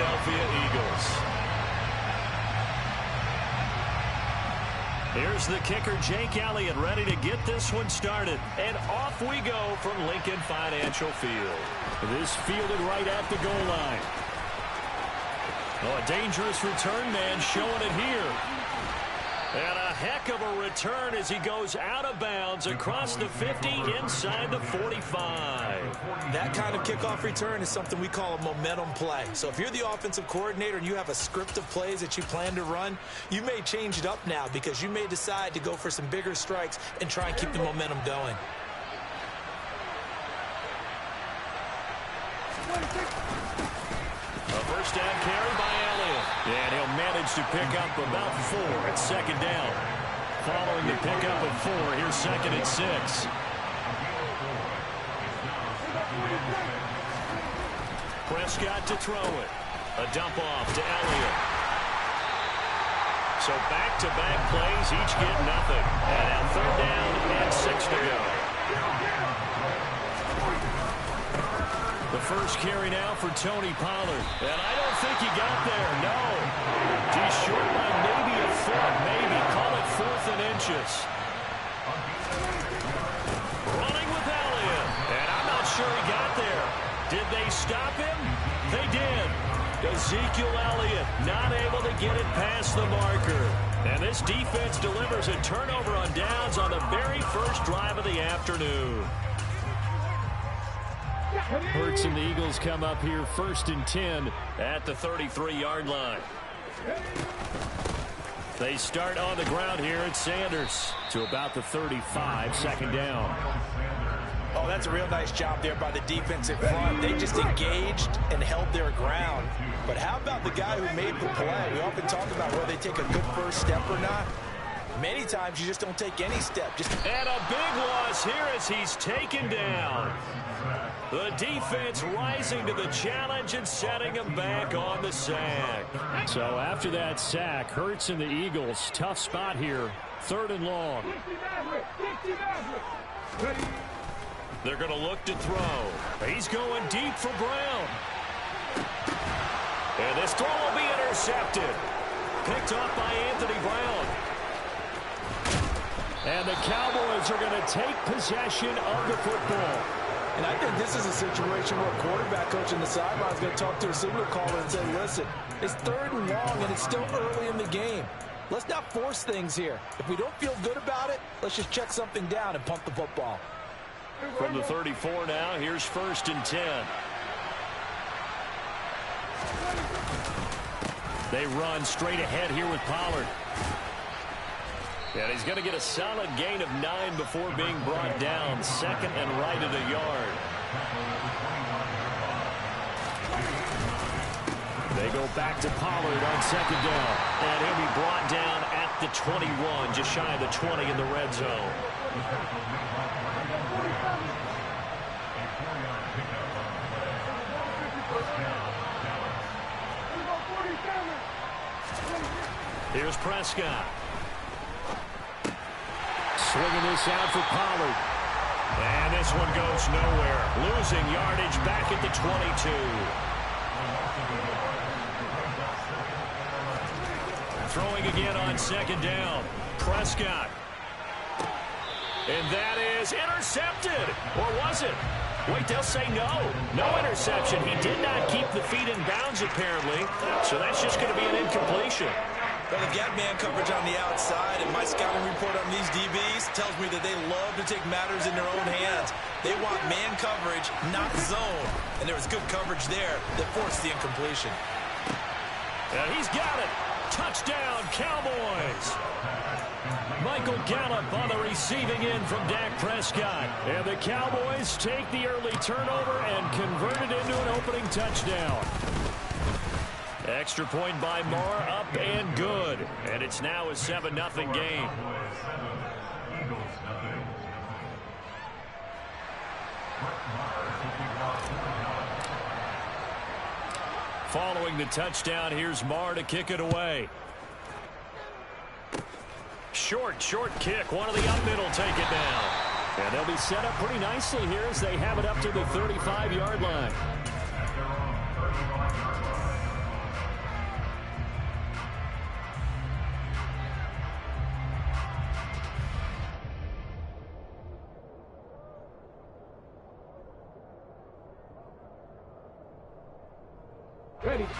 [SPEAKER 3] Philadelphia Eagles. Here's the kicker, Jake Elliott, ready to get this one started. And off we go from Lincoln Financial Field. This fielded right at the goal line. Oh, a dangerous return man showing it here. And a heck of a return as he goes out of bounds across the 50 inside the 45.
[SPEAKER 2] That kind of kickoff return is something we call a momentum play. So if you're the offensive coordinator and you have a script of plays that you plan to run, you may change it up now because you may decide to go for some bigger strikes and try and keep the momentum going.
[SPEAKER 3] A first down carry by Elliott. And he'll manage to pick up about 4 at second down. Following the pickup of 4, here's second and 6. Prescott to throw it. A dump off to Elliott. So back-to-back plays, each get nothing. And now third down and 6 to go. The first carry now for Tony Pollard. And I don't think he got there, no. He's short by maybe a foot, maybe. Call it 4th and inches. Running with Elliott. And I'm not sure he got there. Did they stop him? They did. Ezekiel Elliott not able to get it past the marker. And this defense delivers a turnover on downs on the very first drive of the afternoon. Hurts and the Eagles come up here 1st and 10 at the 33-yard line. They start on the ground here at Sanders to about the 35, second down.
[SPEAKER 2] Oh, that's a real nice job there by the defensive front. They just engaged and held their ground. But how about the guy who made the play? We often talk about whether they take a good first step or not. Many times you just don't take any step.
[SPEAKER 3] And a big loss here as he's taken down. The defense rising to the challenge and setting him back on the sack. So after that sack, Hurts and the Eagles, tough spot here. 3rd and long. They're going to look to throw. He's going deep for Brown. And this throw will be intercepted. Picked off by Anthony Brown. And the Cowboys are going to take possession of the football.
[SPEAKER 2] And I think this is a situation where a quarterback coach in the sideline is going to talk to a signal caller and say, listen, it's 3rd and long and it's still early in the game. Let's not force things here. If we don't feel good about it, let's just check something down and pump the football.
[SPEAKER 3] From the 34 now, here's 1st and 10. They run straight ahead here with Pollard. And he's going to get a solid gain of 9 before being brought down. Second and right at a yard. They go back to Pollard on second down. And he'll be brought down at the 21, just shy of the 20 in the red zone. Here's Prescott. Swinging this out for Pollard. And this one goes nowhere. Losing yardage back at the 22. Throwing again on second down. Prescott. And that is intercepted. Or was it? Wait, they'll say no. No interception. He did not keep the feet in bounds, apparently. So that's just going to be an incompletion.
[SPEAKER 2] Well, they've got man coverage on the outside, and my scouting report on these DBs tells me that they love to take matters in their own hands. They want man coverage, not zone. And there was good coverage there that forced the incompletion.
[SPEAKER 3] And he's got it. Touchdown, Cowboys. Michael Gallup on the receiving end from Dak Prescott. And the Cowboys take the early turnover and convert it into an opening touchdown. Extra point by Moore, up and good. And it's now a 7-0 game. Following the touchdown, here's Moore to kick it away. Short kick. One of the up middle take it down. And they'll be set up pretty nicely here as they have it up to the 35-yard line.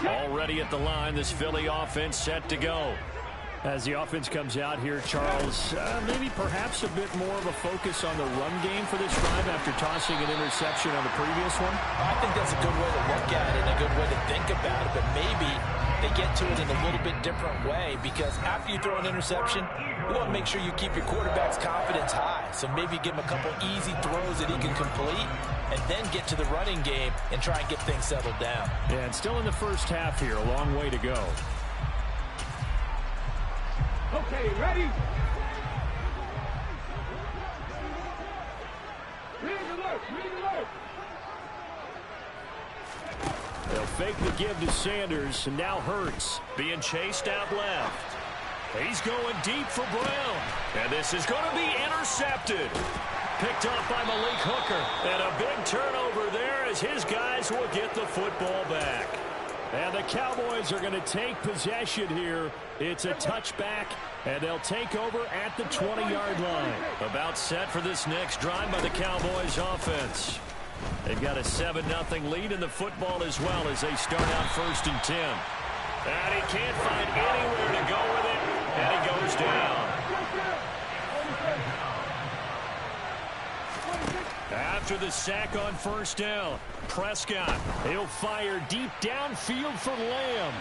[SPEAKER 3] Already at the line, this Philly offense set to go. As the offense comes out here, Charles, maybe perhaps a bit more of a focus on the run game for this drive after tossing an interception on the previous one?
[SPEAKER 2] I think that's a good way to look at it and a good way to think about it, but maybe they get to it in a little bit different way, because after you throw an interception, you want to make sure you keep your quarterback's confidence high. So maybe give him a couple easy throws that he can complete, and then get to the running game and try and get things settled down.
[SPEAKER 3] Yeah, and still in the first half here, a long way to go.
[SPEAKER 5] Okay, ready? Read alert.
[SPEAKER 3] They'll fake the give to Sanders, and now Hurts being chased out left. He's going deep for Brown, and this is going to be intercepted. Picked off by Malik Hooker, and a big turnover there as his guys will get the football back. And the Cowboys are going to take possession here. It's a touchback, and they'll take over at the 20-yard line. About set for this next drive by the Cowboys offense. They've got a 7-0 lead in the football as well as they start out 1st and 10. And he can't find anywhere to go with it, and he goes down. After the sack on 1st down, Prescott, he'll fire deep downfield for Lamb.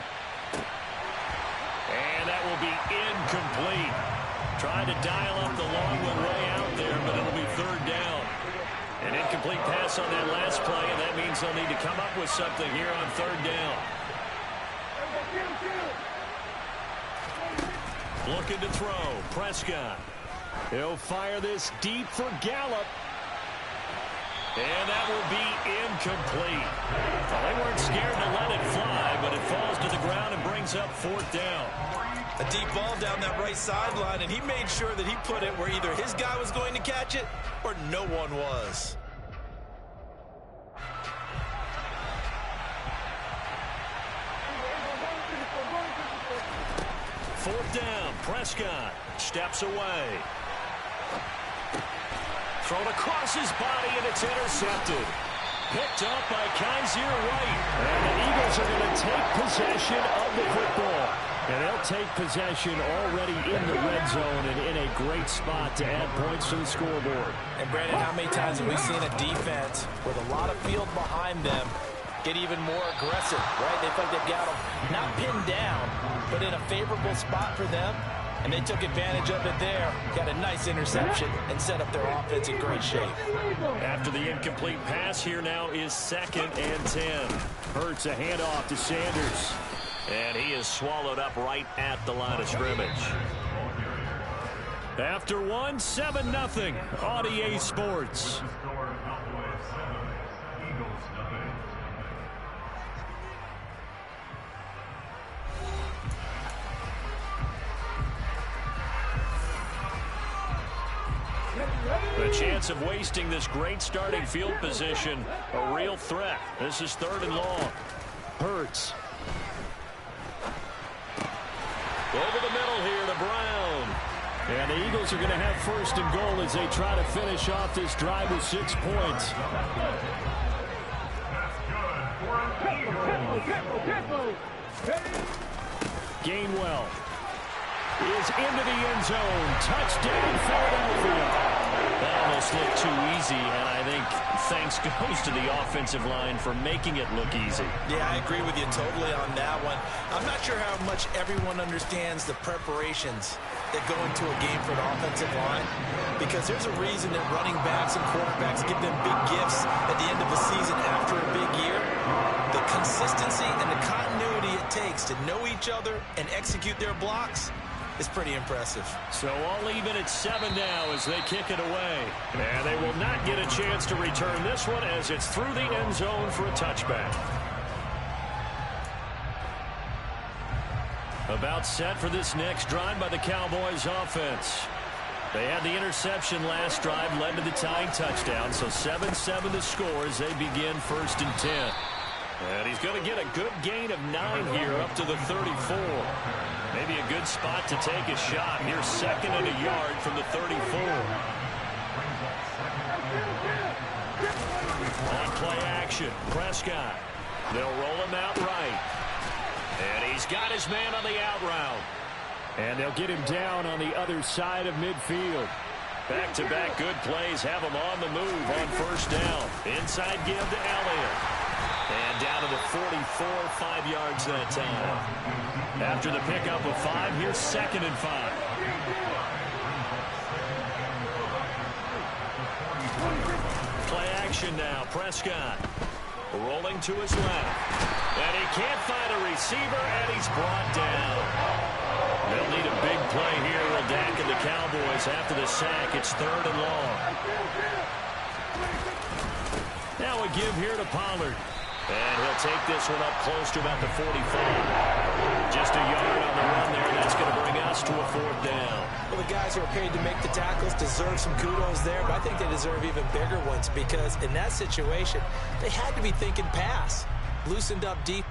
[SPEAKER 3] And that will be incomplete. Trying to dial up the long one way out there, but it'll be 3rd down. An incomplete pass on that last play, and that means they'll need to come up with something here on 3rd down. Looking to throw, Prescott. He'll fire this deep for Gallup. And that will be incomplete. Well, they weren't scared to let it fly, but it falls to the ground and brings up 4th down.
[SPEAKER 2] A deep ball down that right sideline, and he made sure that he put it where either his guy was going to catch it or no one was.
[SPEAKER 3] Fourth down, Prescott steps away. Thrown across his body, and it's intercepted. Picked up by Kaiser White. And the Eagles are going to take possession of the football. And they'll take possession already in the red zone and in a great spot to add points to the scoreboard.
[SPEAKER 2] And, Brandon, how many times have we seen a defense with a lot of field behind them get even more aggressive, right? They feel like they've got them not pinned down, but in a favorable spot for them, and they took advantage of it there. Got a nice interception and set up their offense in great shape.
[SPEAKER 3] After the incomplete pass, here now is 2nd and 10. Hurts a handoff to Sanders.
[SPEAKER 1] And he is swallowed up right at the line of scrimmage.
[SPEAKER 3] After one, 7-0 on EA Sports. The chance of wasting this great starting field position, a real threat. This is 3rd and long. Hurts.
[SPEAKER 1] Over the middle here to Brown.
[SPEAKER 3] And the Eagles are going to have 1st and goal as they try to finish off this drive with 6 points. Gainwell is into the end zone. Touchdown, Philadelphia.
[SPEAKER 1] That almost looked too easy, and I think thanks goes to the offensive line for making it look easy.
[SPEAKER 2] Yeah, I agree with you totally on that one. I'm not sure how much everyone understands the preparations that go into a game for the offensive line, because there's a reason that running backs and quarterbacks give them big gifts at the end of the season after a big year. The consistency and the continuity it takes to know each other and execute their blocks is pretty impressive.
[SPEAKER 3] So all even at 7 now as they kick it away. And they will not get a chance to return this one as it's through the end zone for a touchback. About set for this next drive by the Cowboys offense. They had the interception last drive, led to the tying touchdown, so 7-7 the score as they begin 1st and 10. And he's going to get a good gain of 9 here up to the 34. Maybe a good spot to take a shot. Here's 2nd and a yard from the 34. On play action, Prescott. They'll roll him out right. And he's got his man on the out route. And they'll get him down on the other side of midfield. Back-to-back good plays have him on the move on 1st down. Inside give to Elliott. And down to the 44, 5 yards that time. After the pickup of 5, here's 2nd and 5. Play action now. Prescott rolling to his left. And he can't find a receiver, and he's brought down. They'll need a big play here, Dak and the Cowboys after the sack. It's 3rd and long. Now a give here to Pollard. And he'll take this one up close to about the 45. Just a yard on the run there. That's going to bring us to a 4th down.
[SPEAKER 2] Well, the guys who are paid to make the tackles deserve some kudos there, but I think they deserve even bigger ones because in that situation, they had to be thinking pass. Loosened up deep.